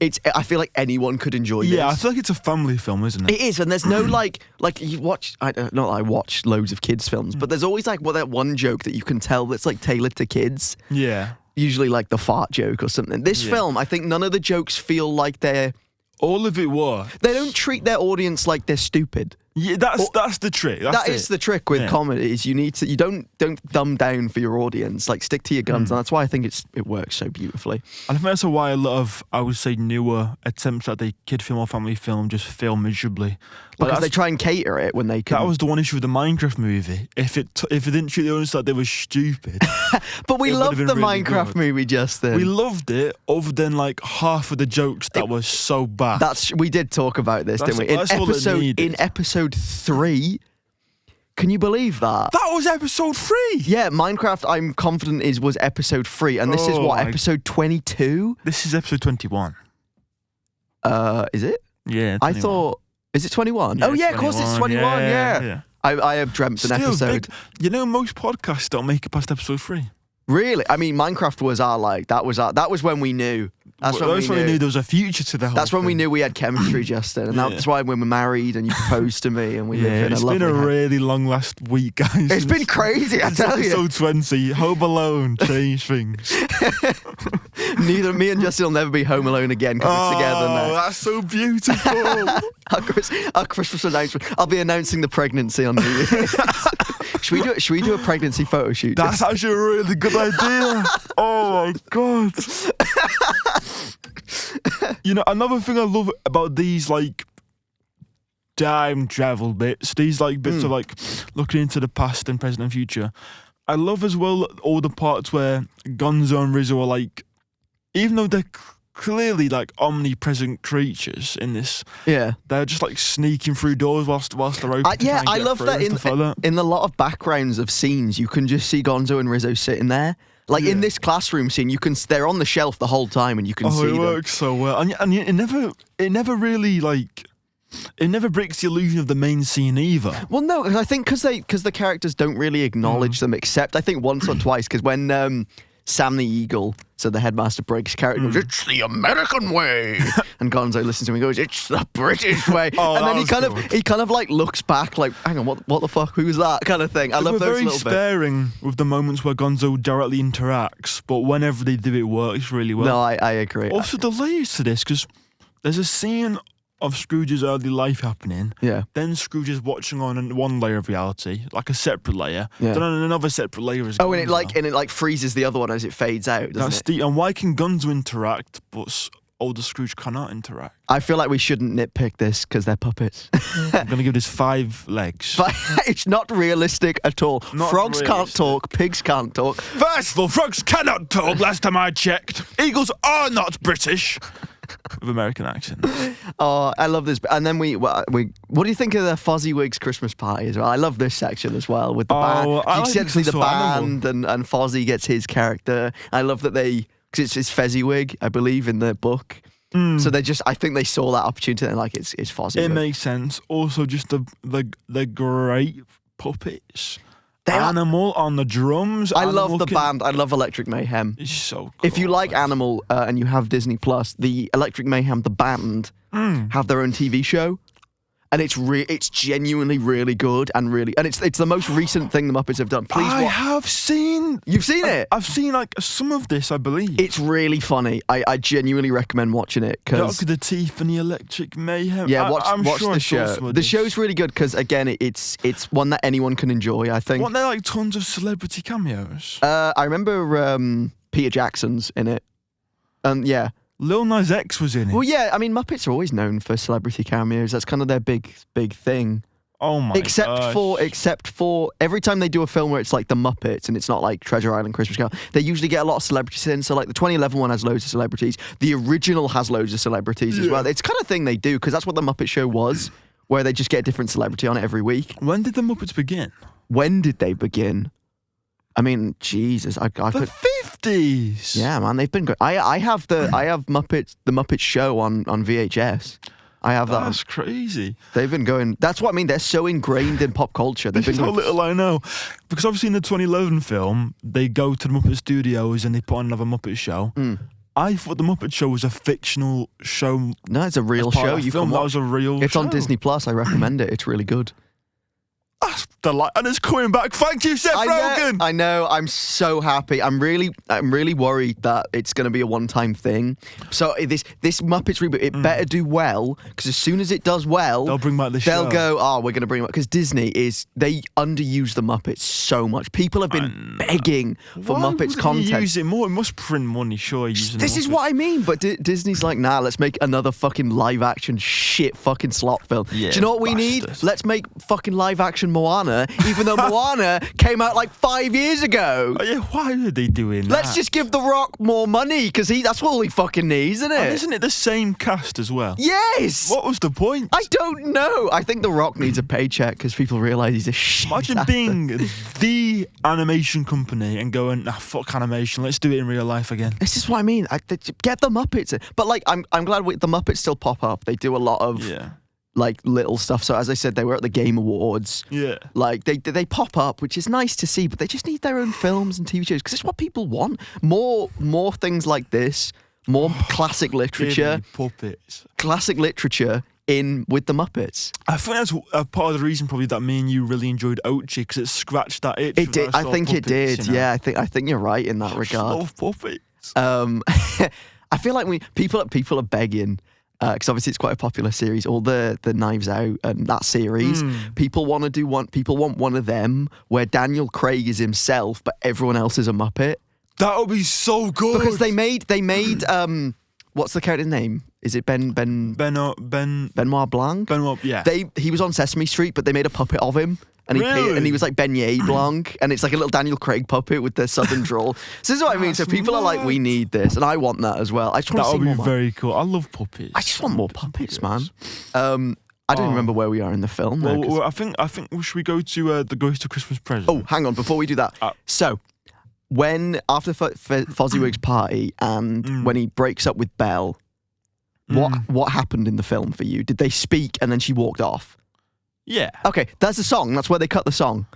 I feel like anyone could enjoy this. Yeah, I feel like it's a family film, isn't it? It is, and there's no like you watch. Not that I watch loads of kids' films, but there's always like that one joke that you can tell that's like tailored to kids. Yeah, usually like the fart joke or something. This film, I think none of the jokes feel like they're. All of it was. They don't treat their audience like they're stupid. Yeah, that's the trick. That is the trick with comedy. Is you don't dumb down for your audience. Like, stick to your guns, and that's why I think it works so beautifully. And I think that's why a lot of, I would say, newer attempts at the kid film or family film just fail miserably. Because they try and cater it when they can. That was the one issue with the Minecraft movie. If it didn't treat the audience like they were stupid. But we loved the really Minecraft movie, Justin. We loved it, other than like half of the jokes that were so bad. We did talk about this, didn't we? In episode 3. Can you believe that? That was episode 3. Yeah, Minecraft, I'm confident was episode 3, and this is what, episode 22? This is episode 21. Is it? Yeah. 21. I thought. Is it 21? Yeah, oh yeah, of course it's 21. Yeah. I have dreamt an episode. Most podcasts don't make it past episode 3. Really? I mean, Minecraft was that was when we knew. That's when we knew there was a future to the whole That's when thing. we knew we had chemistry, Justin. And that's why when we're married and you proposed to me and we live in a lovely It's been a really long last week, guys. It's been crazy, I tell you. Episode 20, Home Alone changed things. Neither me and Justin will never be home alone again because we're together now. Oh, that's so beautiful. Our Christmas announcement. I'll be announcing the pregnancy on New Year's. Should we do a pregnancy photo shoot? That's actually a really good idea. Oh my God. Another thing I love about these like time travel bits, these like bits of like looking into the past and present and future. I love as well all the parts where Gonzo and Rizzo are like, even though they're clearly like omnipresent creatures in this, they're just like sneaking through doors whilst they're open. I love that in a lot of backgrounds of scenes, you can just see Gonzo and Rizzo sitting there. Like in this classroom scene, they're on the shelf the whole time, and you can see them. Oh, it works so well, and it never really like. It never breaks the illusion of the main scene either. Well, no, I think because the characters don't really acknowledge them, except I think once or twice. Because when Sam the Eagle, so the headmaster, breaks character, goes, "It's the American way," and Gonzo listens to him and goes, "It's the British way," and then he kind of like looks back, like, "Hang on, what the fuck? Who was that?" kind of thing. I love those little bits. We're very sparing with the moments where Gonzo directly interacts, but whenever they do, it works really well. No, I agree. Also, the layers to this, because there's a scene of Scrooge's early life happening. Yeah. Then Scrooge is watching on one layer of reality, like a separate layer. Yeah. Then on another separate layer is and it freezes the other one as it fades out, doesn't it? And why can Gonzo interact, but older Scrooge cannot interact? I feel like we shouldn't nitpick this because they're puppets. I'm going to give this 5 legs. It's not realistic at all. Frogs can't talk. Pigs can't talk. First of all, frogs cannot talk, last time I checked. Eagles are not British. With American accent. Oh, I love this. And then what do you think of the Fozziwig's Christmas party as well? I love this section as well with the band. You see actually the band and Fozzie gets his character. I love that because it's Fezziwig, I believe, in the book. So I think they saw that opportunity and like it's Fozziwig. It makes sense. Also, just the great puppets. Animal on the drums. I love the band. I love Electric Mayhem. It's so cool. If you like Animal and you have Disney Plus, the Electric Mayhem, the band, have their own TV show. And it's genuinely really good and it's the most recent thing the Muppets have done. You've seen it? I've seen like some of this, I believe. It's really funny. I genuinely recommend watching it because the Teeth and the Electric Mayhem. Yeah, watch the show. The show's really good because again, it's one that anyone can enjoy. I think. Weren't there like tons of celebrity cameos? I remember Peter Jackson's in it. Yeah. Lil Nas X was in it. Well, yeah, I mean, Muppets are always known for celebrity cameos. That's kind of their big thing. Oh my gosh. Except for every time they do a film where it's like the Muppets and it's not like Treasure Island, Christmas Carol, they usually get a lot of celebrities in. So like the 2011 one has loads of celebrities. The original has loads of celebrities as well. It's kind of thing they do because that's what the Muppet Show was, where they just get a different celebrity on it every week. When did the Muppets begin? When did they begin? I mean, Jesus, I could. The 50s. Yeah, man, they've been good. I have the Muppet Show on VHS. I have that. That's crazy. They've been going. That's what I mean. They're so ingrained in pop culture. They've been how little I know, because obviously in the 2011 film they go to the Muppet Studios and they put on another Muppet Show. I thought the Muppet Show was a fictional show. No, it's a real show. You can watch. That was a real. It's show. On Disney Plus. I recommend it. It's really good. the light, and it's coming back. Thank you, Seth Rogen. I know. I'm so happy. I'm really worried that it's going to be a one-time thing. So this Muppets reboot, it better do well, because as soon as it does well, they'll bring back the show. They'll go, we're going to bring it back, because Disney they underuse the Muppets so much. People have been begging for Muppets content. You use it more? It must print money, sure. This is what I mean. But Disney's like, nah, let's make another fucking live-action shit fucking slot film. Yeah, do you know what we need? Let's make fucking live-action Moana, even though Moana came out like 5 years ago. Oh, yeah, why are they doing that? Let's just give The Rock more money, because that's all he fucking needs, isn't it? And isn't it the same cast as well? Yes! What was the point? I don't know. I think The Rock needs a paycheck because people realise he's a shit Imagine actor. being the animation company and going, fuck animation, let's do it in real life again. This is what I mean. Get the Muppets in. But like, I'm glad the Muppets still pop up. They do a lot of like little stuff. So as I said, they were at the Game Awards. Yeah. Like they pop up, which is nice to see. But they just need their own films and TV shows, because it's what people want. More things like this. More classic literature. Puppets. Classic literature in with the Muppets. I think that's part of the reason probably that me and you really enjoyed Ochi, because it scratched that itch. It did. I think puppets, it did. You know? Yeah, I think you're right in that regard. I love puppets. I feel like people are begging, because obviously it's quite a popular series. All the Knives Out and that series, people want to do one. People want one of them where Daniel Craig is himself, but everyone else is a Muppet. That would be so good. Because they made what's the character's name? Is it Benoit Blanc? Benoit, yeah. He was on Sesame Street, but they made a puppet of him. And he was like Beignet Blanc, and it's like a little Daniel Craig puppet with the southern drawl. So this is what I mean. So people are like, we need this, and I want that as well. I just want to see more. That would be very cool. I love puppets. I just want more puppets, man. I don't remember where we are in the film. Well, I think should we go to the Ghost of Christmas Present? Oh, hang on, before we do that. So, after Fozziwig's party and when he breaks up with Belle, what happened in the film for you? Did they speak and then she walked off? Yeah. Okay, that's the song. That's where they cut the song.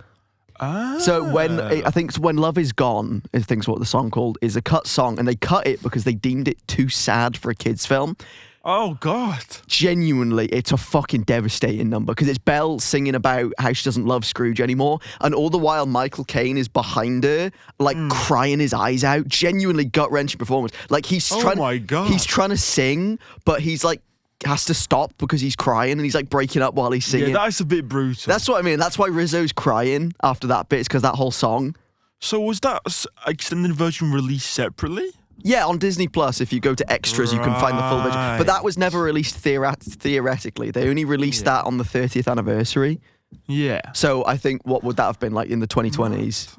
So I think when Love Is Gone, I think's what the song called, is a cut song, and they cut it because they deemed it too sad for a kids' film. Oh, God. Genuinely, it's a fucking devastating number, because it's Belle singing about how she doesn't love Scrooge anymore, and all the while Michael Caine is behind her, like crying his eyes out. Genuinely gut-wrenching performance. Like he's trying to sing, but he's like has to stop because he's crying, and he's like breaking up while he's singing. Yeah, that's a bit brutal. That's what I mean. That's why Rizzo's crying after that bit. It's because that whole song. So was that extended version released separately? Yeah, on Disney Plus, if you go to extras, you can find the full version. But that was never released theoretically. They only released that on the 30th anniversary. Yeah. So I think, what would that have been like in the 2020s?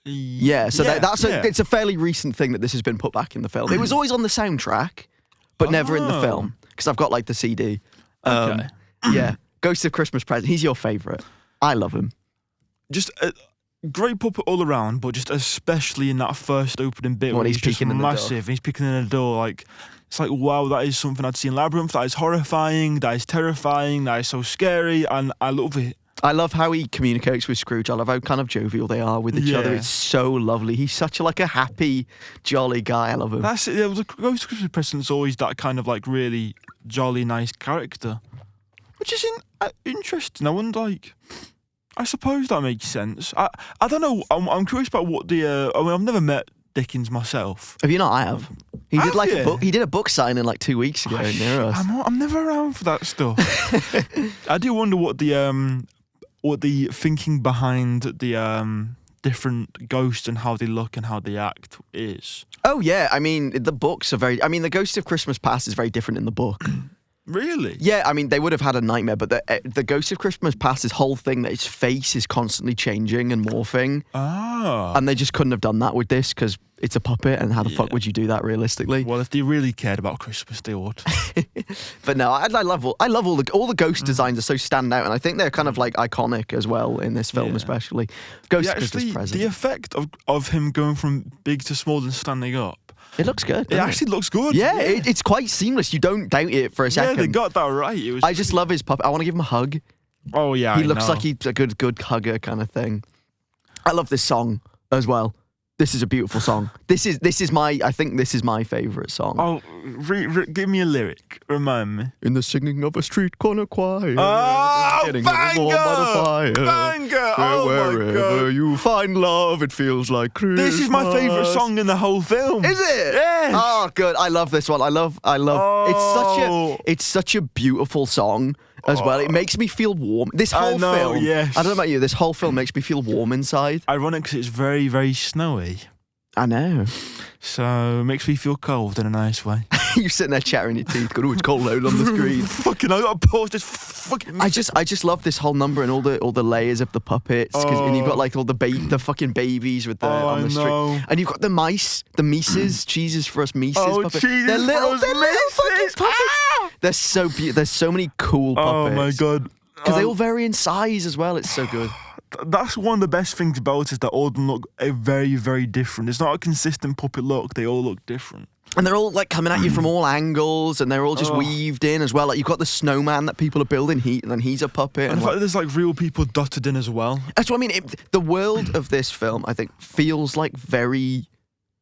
Yeah, so it's a fairly recent thing that this has been put back in the film. It was always on the soundtrack, but never in the film, because I've got like the CD. Okay. Yeah, Ghost of Christmas Present. He's your favourite. I love him. Just great puppet all around, but just especially in that first opening bit when he's just peeking in massive. The door. And he's peeking in the door, like it's like, wow, that is something I'd seen in Labyrinth. That is horrifying. That is terrifying. That is so scary, and I love it. I love how he communicates with Scrooge. I love how kind of jovial they are with each other. It's so lovely. He's such a happy, jolly guy. I love him. That's it. The Ghost of Christmas Present's always that kind of like really jolly, nice character, which is interesting. I wonder, like, I suppose that makes sense. I don't know. I'm curious about what the. I mean, I've never met Dickens myself. Have you not? I have. He did like a book. He did a book signing like 2 weeks ago near us. I'm never around for that stuff. I do wonder what the thinking behind the different ghosts and how they look and how they act is. Oh yeah, I mean the books are very. I mean the Ghost of Christmas Past is very different in the book. Really? Yeah, I mean they would have had a nightmare, but the Ghost of Christmas Past, this whole thing that his face is constantly changing and morphing. And they just couldn't have done that with this because it's a puppet, and how the fuck would you do that realistically? Well, if they really cared about Christmas, they would. But no, I love all the ghost designs are so stand out, and I think they're kind of like iconic as well in this film, especially. Ghost of Christmas Present. The effect of him going from big to small and standing up. It looks good. It actually looks good. Yeah, it's quite seamless. You don't doubt it for a second. Yeah, they got that right. I just love his puppet. I want to give him a hug. Oh yeah, he looks like he's a good hugger kind of thing. I love this song as well. This is a beautiful song. I think this is my favourite song. Oh, give me a lyric. Remind me. In the singing of a street corner choir. Oh, getting banger! warm by the fire. Banger! Oh, Wherever my God. you find love, it feels like Christmas. This is my favourite song in the whole film. Is it? Yes. Oh, good. I love this one. I love. Oh. It's such a beautiful song as well. It makes me feel warm. This I whole know, film. yes. I don't know about you. This whole film makes me feel warm inside. Ironic because it's very, very snowy. I know. So it makes me feel cold in a nice way. You're sitting there chattering your teeth, going, "Oh, it's cold out on the screen." Fucking, I gotta pause this fucking. I just love this whole number and all the layers of the puppets, and you've got like all the fucking babies with the on the string, and you've got the mice, the Mises, Jesus for us Mises. Puppets. Jesus They're little for us fucking Mises. puppets. Ah! They're so There's so many cool puppets. Oh my God. Because they all vary in size as well. It's so good. That's one of the best things about it, is that all of them look very, very different. It's not a consistent puppet look. They all look different. And they're all like coming at you from all angles, and they're all just weaved in as well. Like you've got the snowman that people are building, and then he's a puppet. And in fact, there's like real people dotted in as well. That's what I mean. The world of this film, I think, feels like very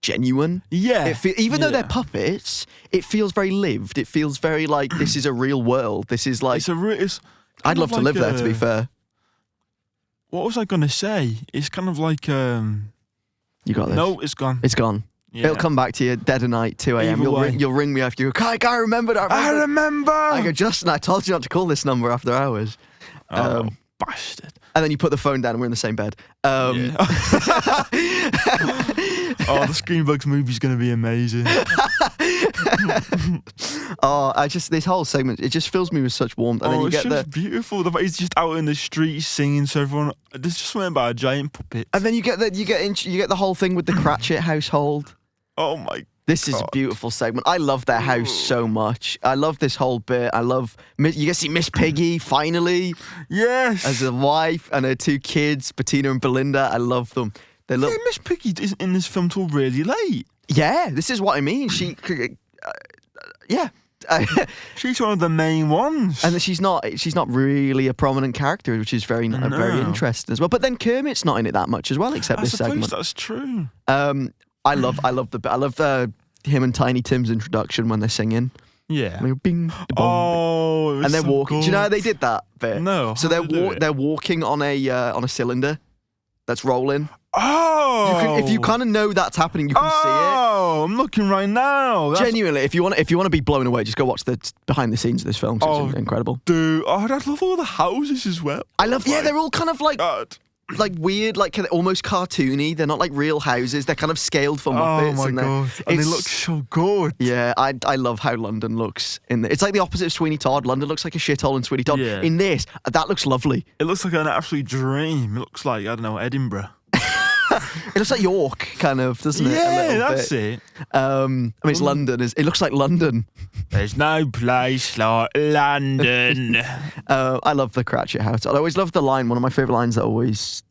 genuine. Yeah. Even though they're puppets, it feels very lived. It feels very like this is a real world. This is like. I'd love to live there, to be fair. What was I going to say? It's kind of like... You got this. No, it's gone. It's gone. Yeah. It'll come back to you dead of night, 2 a.m. You'll ring me after you go, I can't remember that. I remember. I go, Justin, I told you not to call this number after hours. Bastard. And then you put the phone down and we're in the same bed. Yeah. The ScreenBugs movie's going to be amazing. This whole segment, it just fills me with such warmth. And then you it's get just beautiful. The fact he's just out in the streets singing to everyone. There's just something about a giant puppet. And then you get the whole thing with the Cratchit household. Oh my! This is a beautiful segment. I love their house so much. I love this whole bit. You get to see Miss Piggy finally. Yes. As a wife and her 2 kids, Bettina and Belinda. I love them. They look. Yeah, Miss Piggy isn't in this film till really late. Yeah, this is what I mean. She. Yeah. She's one of the main ones. And she's not really a prominent character, which is very interesting as well. But then Kermit's not in it that much as well, except this segment. That's true. I love him and Tiny Tim's introduction when they're singing. Yeah. And they go, bing, da-bong, and they're so walking. Good. Do you know how they did that bit? No. So they're walking on a cylinder that's rolling. Oh. If you kind of know that's happening, you can see it. Oh, I'm looking right now. Genuinely, if you want to be blown away, just go watch the behind the scenes of this film. It's incredible. Dude, I love all the houses as well. They're all kind of like. God. Like weird, like almost cartoony. They're not like real houses. They're kind of scaled for Muppets. Oh my God. And they look so good. Yeah, I love how London looks in it's like the opposite of Sweeney Todd. London looks like a shithole in Sweeney Todd. Yeah. In this, that looks lovely. It looks like an absolute dream. It looks like, I don't know, Edinburgh. It looks like York, kind of, doesn't it? Yeah, that's it. I mean, it's London. It looks like London. There's no place like London. I love the Cratchit house. I always love the line. One of my favourite lines that always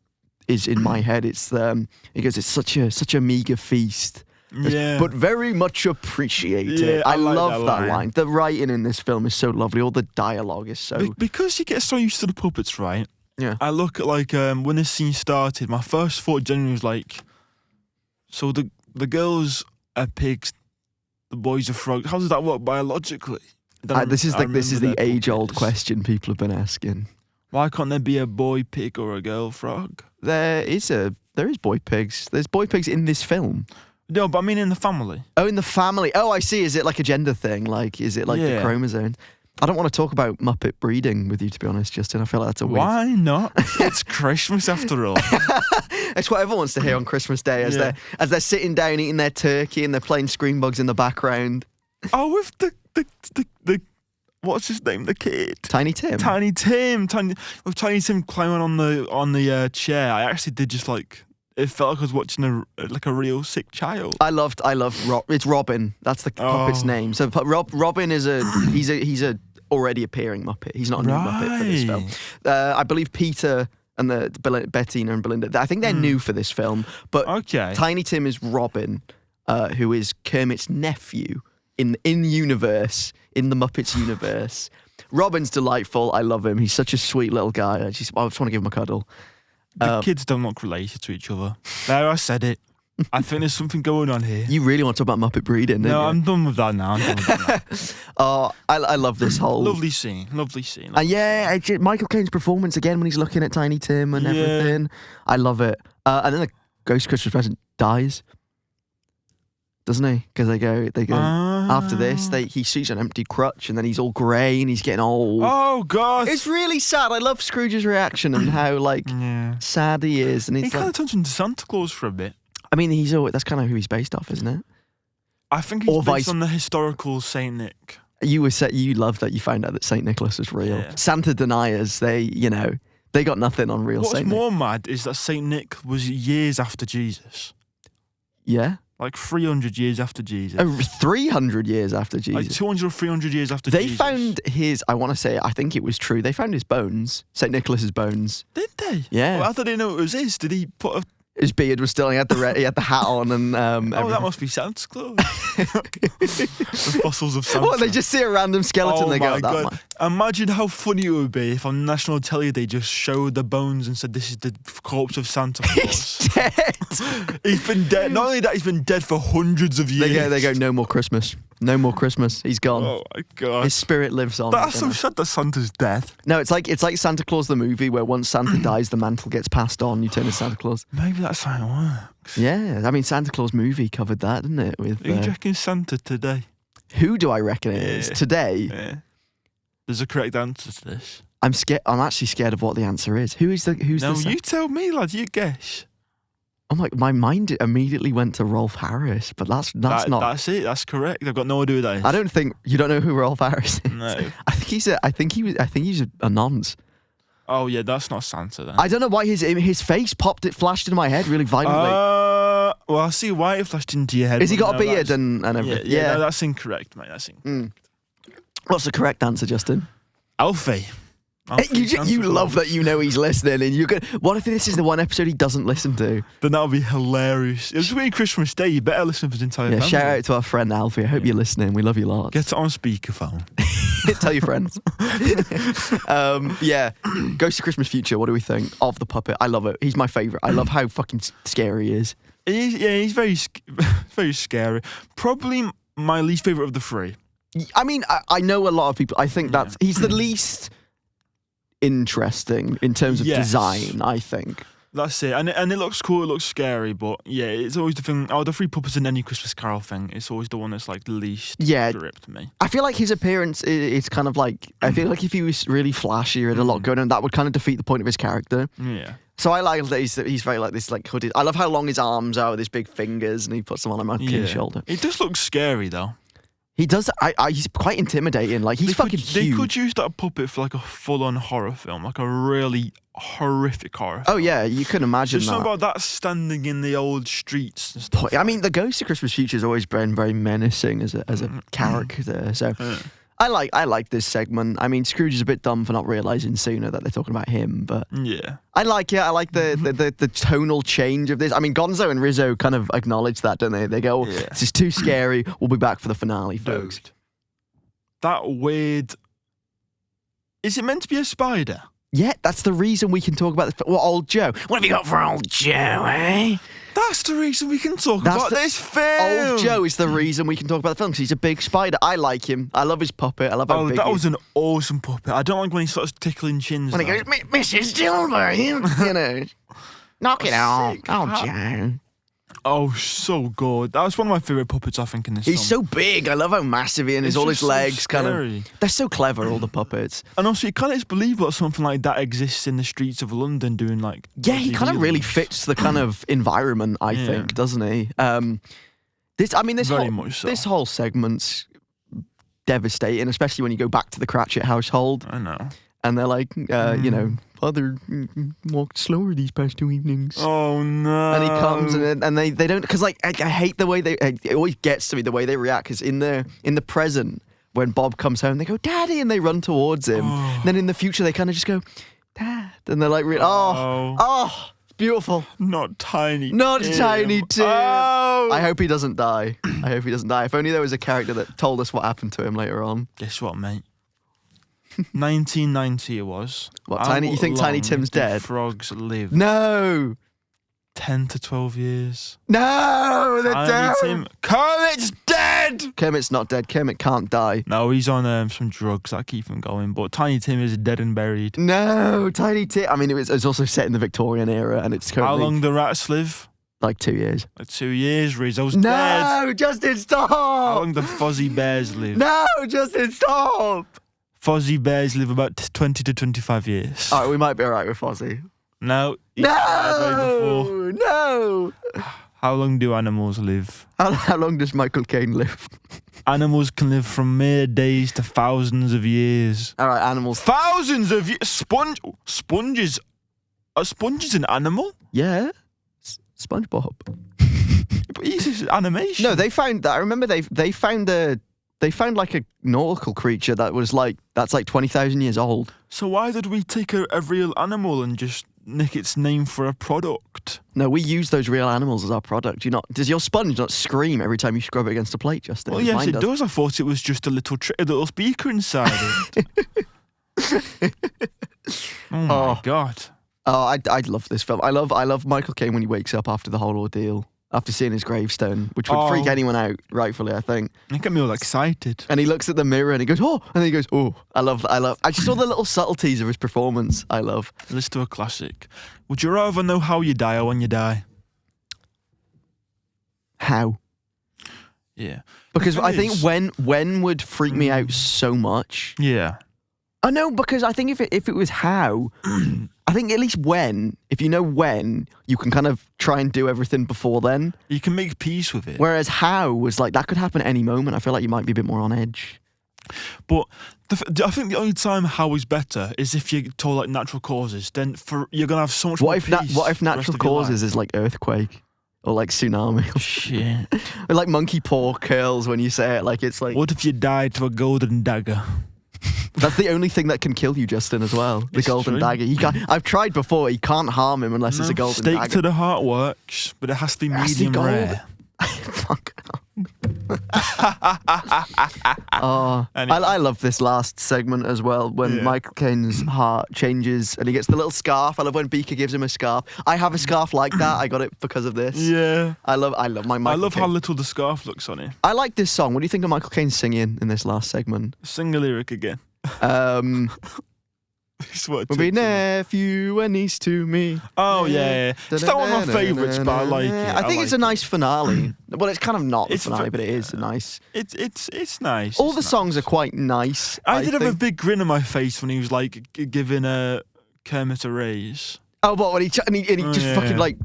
is in my head. It's he goes, "It's such a meager feast." Yeah. But very much appreciated. Yeah, I like love that line. The writing in this film is so lovely. All the dialogue is so... Because you get so used to the puppets, right? Yeah. I look at, like, when this scene started, my first thought genuinely was like, so the girls are pigs, the boys are frogs. How does that work biologically? This is the age-old question people have been asking. Why can't there be a boy pig or a girl frog? There is boy pigs. There's boy pigs in this film. No, but I mean in the family. Oh, in the family. Oh, I see. Is it like a gender thing? Like, is it like the chromosomes? I don't want to talk about Muppet breeding with you, to be honest, Justin. I feel like that's a weird... Why not? It's Christmas after all. It's what everyone wants to hear on Christmas Day as they're sitting down eating their turkey and they're playing ScreenBugs in the background. Oh, with the what's his name? The kid. Tiny Tim. With Tiny Tim climbing on the chair. I actually did just like... It felt like I was watching a real sick child. I love. It's Robin. That's the puppet's name. So Robin is he's a already appearing Muppet. He's not a new Muppet for this film. I believe Peter and Bettina and Belinda. I think they're new for this film. But Tiny Tim is Robin, who is Kermit's nephew in universe, in the Muppets universe. Robin's delightful. I love him. He's such a sweet little guy. I just want to give him a cuddle. The kids don't look related to each other. There, I said it. I think there's something going on here. You really want to talk about Muppet breeding, don't you? No, I'm done with that now. Oh, I love this whole... Lovely scene. Michael Caine's performance again when he's looking at Tiny Tim and everything. I love it. And then the Ghost Christmas Present dies, doesn't he? Because they go after this. He sees an empty crutch, and then he's all grey and he's getting old. Oh God, it's really sad. I love Scrooge's reaction and how sad he is, and he kind of turns into Santa Claus for a bit. I mean, that's kind of who he's based off, isn't it? I think he's based on the historical Saint Nick. You love that you found out that Saint Nicholas was real. Yeah. Santa deniers, they got nothing on real Saint Nick. What's more mad is that Saint Nick was years after Jesus. Yeah? Like 300 years after Jesus. Oh, 300 years after Jesus. Like 200 or 300 years after Jesus. Jesus. They found I think it was true, they found his bones, Saint Nicholas's bones. Did they? Yeah. Well, I thought they know it was his. Did he put his beard was still, he had the hat on and that must be Santa Claus. The fossils of Santa. What, they just see a random skeleton they go, God. Imagine how funny it would be if on national telly they just showed the bones and said this is the corpse of Santa Claus. He's dead. He's been dead. Not only that, he's been dead for hundreds of years. They go, no more Christmas. No more Christmas. He's gone. Oh my God. His spirit lives on. That's so sad that Santa's dead. No, it's like Santa Claus the movie where once Santa dies, the mantle gets passed on. You turn to Santa Claus. Maybe that's how it works. Yeah, I mean Santa Claus movie covered that, didn't it? Who do you reckon Santa today? Who do I reckon it is today? Yeah. There's a correct answer to this. I'm scared. I'm actually scared of what the answer is. Who's the? No, you tell me, lad. You guess. I'm like, my mind immediately went to Rolf Harris, but that's not. That's it. That's correct. I've got no idea who that is. I don't think you don't know who Rolf Harris is. No. I think he's a nonce. Oh yeah, that's not Santa then. I don't know why his face flashed into my head really violently. Well, I see why it flashed into your head. Has he got a beard and everything? Yeah. No, that's incorrect, mate. That's incorrect. What's the correct answer, Justin? Alfie. You love that you know he's listening, and you're good. What if this is the one episode he doesn't listen to? Then that would be hilarious. It was really Christmas Day. You better listen for his entire family. Shout out to our friend Alfie. I hope you're listening. We love you lots. Get it on speakerphone. Tell your friends. Ghost of Christmas Future. What do we think of the puppet? I love it. He's my favourite. I love how fucking scary he is. He's very, very scary. Probably my least favourite of the three. I mean, I know a lot of people. I think he's the least interesting in terms of design, I think. That's it. And it looks cool, it looks scary, but yeah, it's always the thing. The three puppets in any Christmas Carol thing, it's always the one that's like the least gripped me. I feel like his appearance is kind of like, I feel like if he was really flashy or had a lot going on, that would kind of defeat the point of his character. Yeah. So I like that he's very like this, like hooded. I love how long his arms are with his big fingers, and he puts them on a kid's shoulder. It does look scary though. He does. He's quite intimidating. Like he's fucking huge. They could use that puppet for like a full-on horror film, like a really horrific horror film. Oh yeah, you can imagine that. Something about that standing in the old streets and stuff. I mean, the Ghost of Christmas Future has always been very menacing as a character. So I like this segment. I mean, Scrooge is a bit dumb for not realizing sooner that they're talking about him, but yeah, I like it. I like the tonal change of this. I mean, Gonzo and Rizzo kind of acknowledge that, don't they? They go, "This is too scary. We'll be back for the finale, folks." Dude, that weird. Is it meant to be a spider? Yeah, that's the reason we can talk about this. Well, old Joe. What have you got for old Joe, eh? That's the reason we can talk about this film. Old Joe is the reason we can talk about the film because he's a big spider. I like him. I love his puppet. I love how big that was an awesome puppet. I don't like when he starts tickling chins. When he goes, Mrs. Silver, you know, knock it out. Oh, Joe. Oh, so good. That was one of my favourite puppets, I think, in this film. He's so big. I love how massive he is. All his legs kind of... They're so clever, all the puppets. And also, you can't just believe that something like that exists in the streets of London doing like... Yeah, he kind of really fits the kind of environment, I think, doesn't he? This whole segment's devastating, especially when you go back to the Cratchit household. I know. And they're like, Father walked slower these past 2 evenings. Oh, no. And he comes and they don't... Because, like, I hate the way they... It always gets to me, the way they react. Because in the present, when Bob comes home, they go, Daddy! And they run towards him. And then in the future, they kind of just go, Dad! And they're like, it's beautiful. Not Tiny Tim. Oh. I hope he doesn't die. If only there was a character that told us what happened to him later on. Guess what, mate? 1990 it was. What, you think Tiny Tim's dead? Frogs live. No! 10 to 12 years. No, they're Tiny dead. Tim. Kermit's dead! Kermit's not dead. Kermit can't die. No, he's on some drugs that keep him going. But Tiny Tim is dead and buried. No, Tiny Tim. I mean, it's also set in the Victorian era, and it's currently... How long do rats live? Like 2 years. Like 2 years, Rizzo's dead. No, Justin, stop! How long do fuzzy bears live? No, Justin, stop! Fuzzy bears live about 20 to 25 years. All right, we might be all right with Fozzie. No. he's died way before. No! How long do animals live? How long does Michael Caine live? Animals can live from mere days to thousands of years. All right, animals. Thousands of years? Sponges? Are sponges an animal? Yeah. SpongeBob. But he's just animation. No, they found that. I remember they found like a nautical creature that's like 20,000 years old. So why did we take a real animal and just nick its name for a product? No, we use those real animals as our product. Does your sponge not scream every time you scrub it against a plate, Justin? Well, yes, it does. I thought it was just a little speaker inside it. Oh my God. Oh, I love this film. I love Michael Caine when he wakes up after the whole ordeal, after seeing his gravestone, which would freak anyone out, rightfully, I think. It got me all excited. And he looks at the mirror and he goes, oh, and then he goes, oh, I love. I just saw the little subtleties of his performance. I love. Listen to a classic. Would you rather know how you die or when you die? How? Yeah. Because I is- think when would freak me out so much. Yeah. I know, because I think if it was how, I think at least when, if you know when, you can kind of try and do everything before then. You can make peace with it. Whereas how was like, that could happen at any moment. I feel like you might be a bit more on edge. But I think the only time how is better is if you're told like natural causes. Then you're going to have so much more peace. What if the rest natural of your life. causes is like earthquake? Or like tsunami? Shit. Or like monkey paw curls when you say it. Like it's like... What if you died to a golden dagger? That's the only thing that can kill you, Justin, as well. The It's golden true. dagger. I've tried before. You can't harm him unless it's a golden Steak dagger. to the heart works, but it has to be Has to be medium gold. rare. Fuck. Oh, Anyway. I love this last segment as well when Yeah. Michael Caine's heart changes and he gets the little scarf. I love when Beaker gives him a scarf. I have a scarf like that. I got it because of this. Yeah. I love my Michael I love how Caine. little the scarf looks on it. I like this song. What do you think of Michael Caine singing in this last segment? Sing a lyric again. It's what it Will be took to me. nephew and niece to me. Oh, yeah. It's not one of my favourites, but I like it. I think it's a like nice finale. Well, it's kind of not the It's finale, ve- but it is a nice. It's nice. All It's the nice. songs are quite nice. I did have a think. big grin on my face when he was like giving Kermit a raise. Oh, what? When he just yeah. fucking like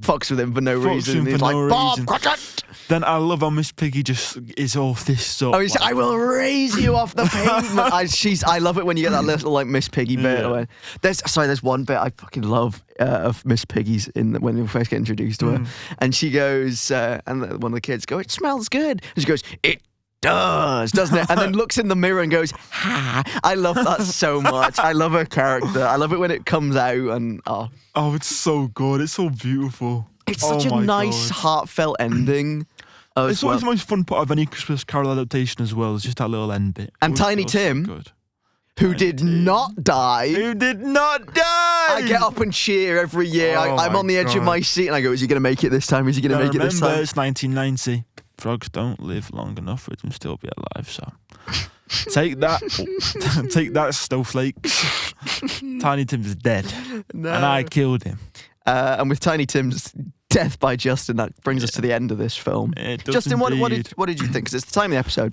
fucks with him for no Fucks reason. him He's for like, no Bob, reason. Cratchit! Then I love how Miss Piggy just is all fists up. Oh, he's, I will raise you off the pavement. I love it when you get that little like Miss Piggy bit. Yeah. Where there's one bit I fucking love of Miss Piggy's when we first get introduced to her, and she goes, and one of the kids go, "It smells good," and she goes, "It does, doesn't it?" And then looks in the mirror and goes, "Ha!" I love that so much. I love her character. I love it when it comes out and Oh, it's so good. It's so beautiful. it's Oh such a my nice, God. heartfelt ending. Oh, It's always the most fun part of any Christmas Carol adaptation as well. Is just that little end bit. And Always Tiny feels so Tim, good. who Tiny did Tim. not die. Who did not die? I get up and cheer every year. Oh I'm my on the edge of God. my seat and I go, is he going to make it this time? Is he going to Now make it this remember, time? it's 1990. Frogs don't live long enough for them to still be alive, so take that. Take that, snowflakes. Tiny Tim's dead. No. And I killed him. And with Tiny Tim's death by Justin, that brings us to the end of this film. It does Justin, what indeed. did you think? Because it's the time of the episode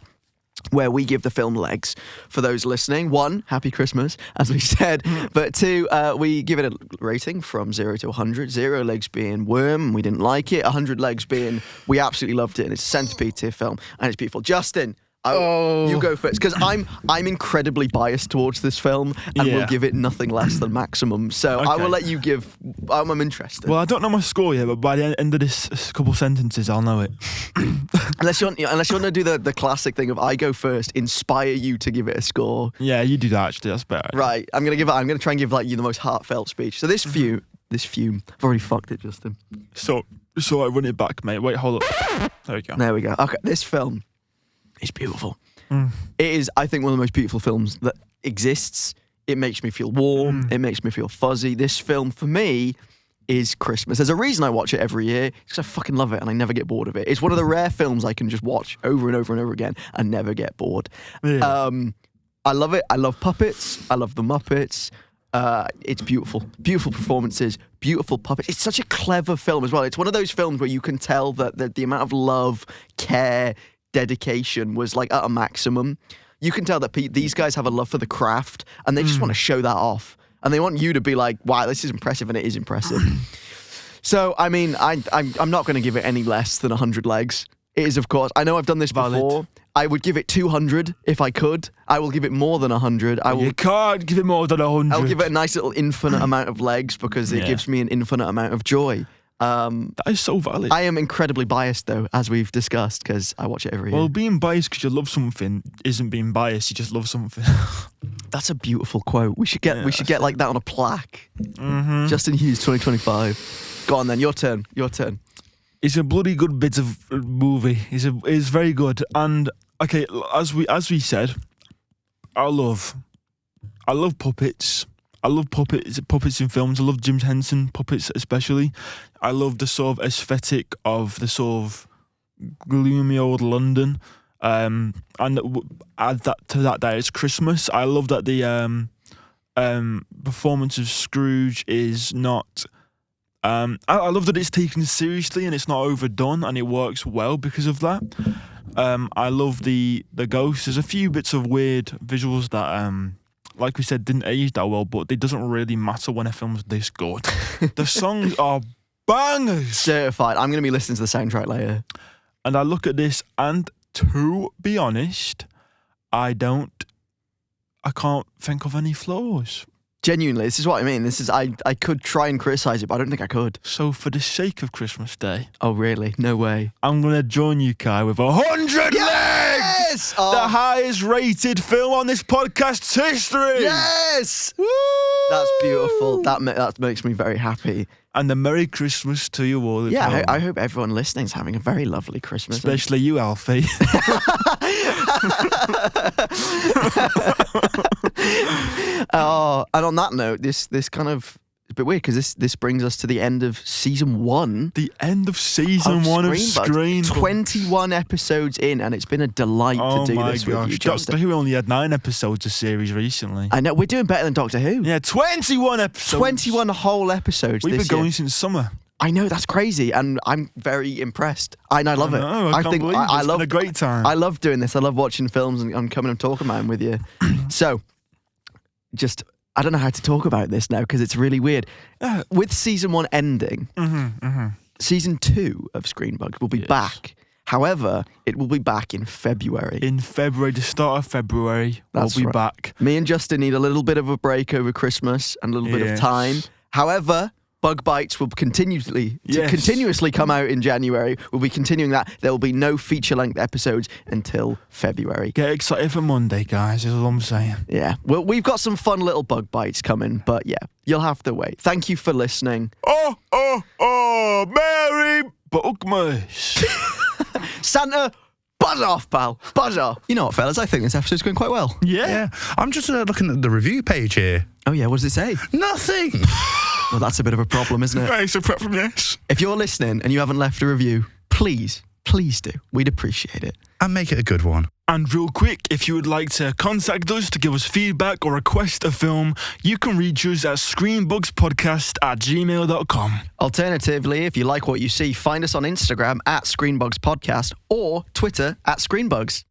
where we give the film legs for those listening. 1, Happy Christmas, as we said. But 2, we give it a rating from 0 to 100. 0 legs being worm, we didn't like it. 100 legs being we absolutely loved it, and it's a centipede tier film, and it's beautiful. Justin, you go first, because I'm incredibly biased towards this film, and Yeah. will give it nothing less than maximum. So I Okay. will let you give. I'm interested. Well, I don't know my score yet, but by the end of this couple sentences, I'll know it. Unless you want to do the classic thing of I go first, inspire you to give it a score. Yeah, you do that actually. That's better. Right, I'm gonna try and give like you the most heartfelt speech. So this fume, I've already fucked it, Justin. So I run it back, mate. Wait, hold up. There we go. There we go. Okay, this film is beautiful. It is, I think, one of the most beautiful films that exists. It makes me feel warm. It makes me feel fuzzy. This film, for me, is Christmas. There's a reason I watch it every year, because I fucking love it and I never get bored of it. It's one of the rare films I can just watch over and over and over again and never get bored. Yeah. I love it. I love puppets. I love the Muppets. It's beautiful. Beautiful performances, beautiful puppets. It's such a clever film as well. It's one of those films where you can tell that the amount of love, care, dedication was like at a maximum. You can tell that these guys have a love for the craft and they just want to show that off. And they want you to be like, wow, this is impressive, and it is impressive. So, I mean, I'm not going to give it any less than 100 legs. It is, of course. I know I've done this before. I would give it 200 if I could. I will give it more than 100. You can't give it more than 100. I'll give it a nice little infinite amount of legs because it gives me an infinite amount of joy. That is so valid. I am incredibly biased, though, as we've discussed, because I watch it every year. Well, being biased because you love something isn't being biased. You just love something. That's a beautiful quote. We should get like that on a plaque. Justin Hughes, 2025. Go on then. Your turn. It's a bloody good bit of movie. It's very good. And okay, as we said, I love puppets. I love puppets in films. I love Jim Henson puppets especially. I love the sort of aesthetic of the sort of gloomy old London. And add that to that it's Christmas. I love that the performance of Scrooge is not. I love that it's taken seriously and it's not overdone, and it works well because of that. I love the ghosts. There's a few bits of weird visuals that like we said, didn't age that well, but it doesn't really matter when a film's this good. The songs are bangers. Certified. I'm going to be listening to the soundtrack later. And I look at this, and to be honest, I can't think of any flaws. Genuinely, this is what I mean. I could try and criticise it, but I don't think I could. So for the sake of Christmas Day... Oh, really? No way. I'm going to join you, Kai, with 100 legs! Oh. The highest rated film on this podcast's history! Yes! Woo! That's beautiful. That makes me very happy. And a Merry Christmas to you all. Yeah, I hope everyone listening is having a very lovely Christmas. Especially you, Alfie. And on that note, this kind of a bit weird because this brings us to the end of season 1. The end of season 1 of ScreenBugs. 21 episodes in, and it's been a delight to do this with you, Justin. Doctor Who only had 9 episodes a series recently. I know, we're doing better than Doctor Who. Yeah, 21 episodes. 21 whole episodes. We've been going since summer. I know, that's crazy, and I'm very impressed. I love it. I can't believe it. It's been a great time. I love doing this. I love watching films and coming and talking about them with you. So, I don't know how to talk about this now because it's really weird. With season 1 ending, season 2 of ScreenBugs will be back. However, it will be back in February. The start of February, we'll be back. Me and Justin need a little bit of a break over Christmas and a little bit of time. However, Bug Bites will continuously come out in January. We'll be continuing that. There will be no feature-length episodes until February. Get excited for Monday, guys, is all I'm saying. Yeah. Well, we've got some fun little Bug Bites coming, but yeah, you'll have to wait. Thank you for listening. Oh, Merry Bugmas. Santa, buzz off, pal. Buzz off. You know what, fellas? I think this episode's going quite well. Yeah. I'm just looking at the review page here. Oh, yeah. What does it say? Nothing. Well, that's a bit of a problem, isn't it? It's a problem, yes. If you're listening and you haven't left a review, please do. We'd appreciate it. And make it a good one. And real quick, if you would like to contact us to give us feedback or request a film, you can reach us at screenbugspodcast@gmail.com. Alternatively, if you like what you see, find us on Instagram @ScreenBugsPodcast or Twitter @ScreenBugs.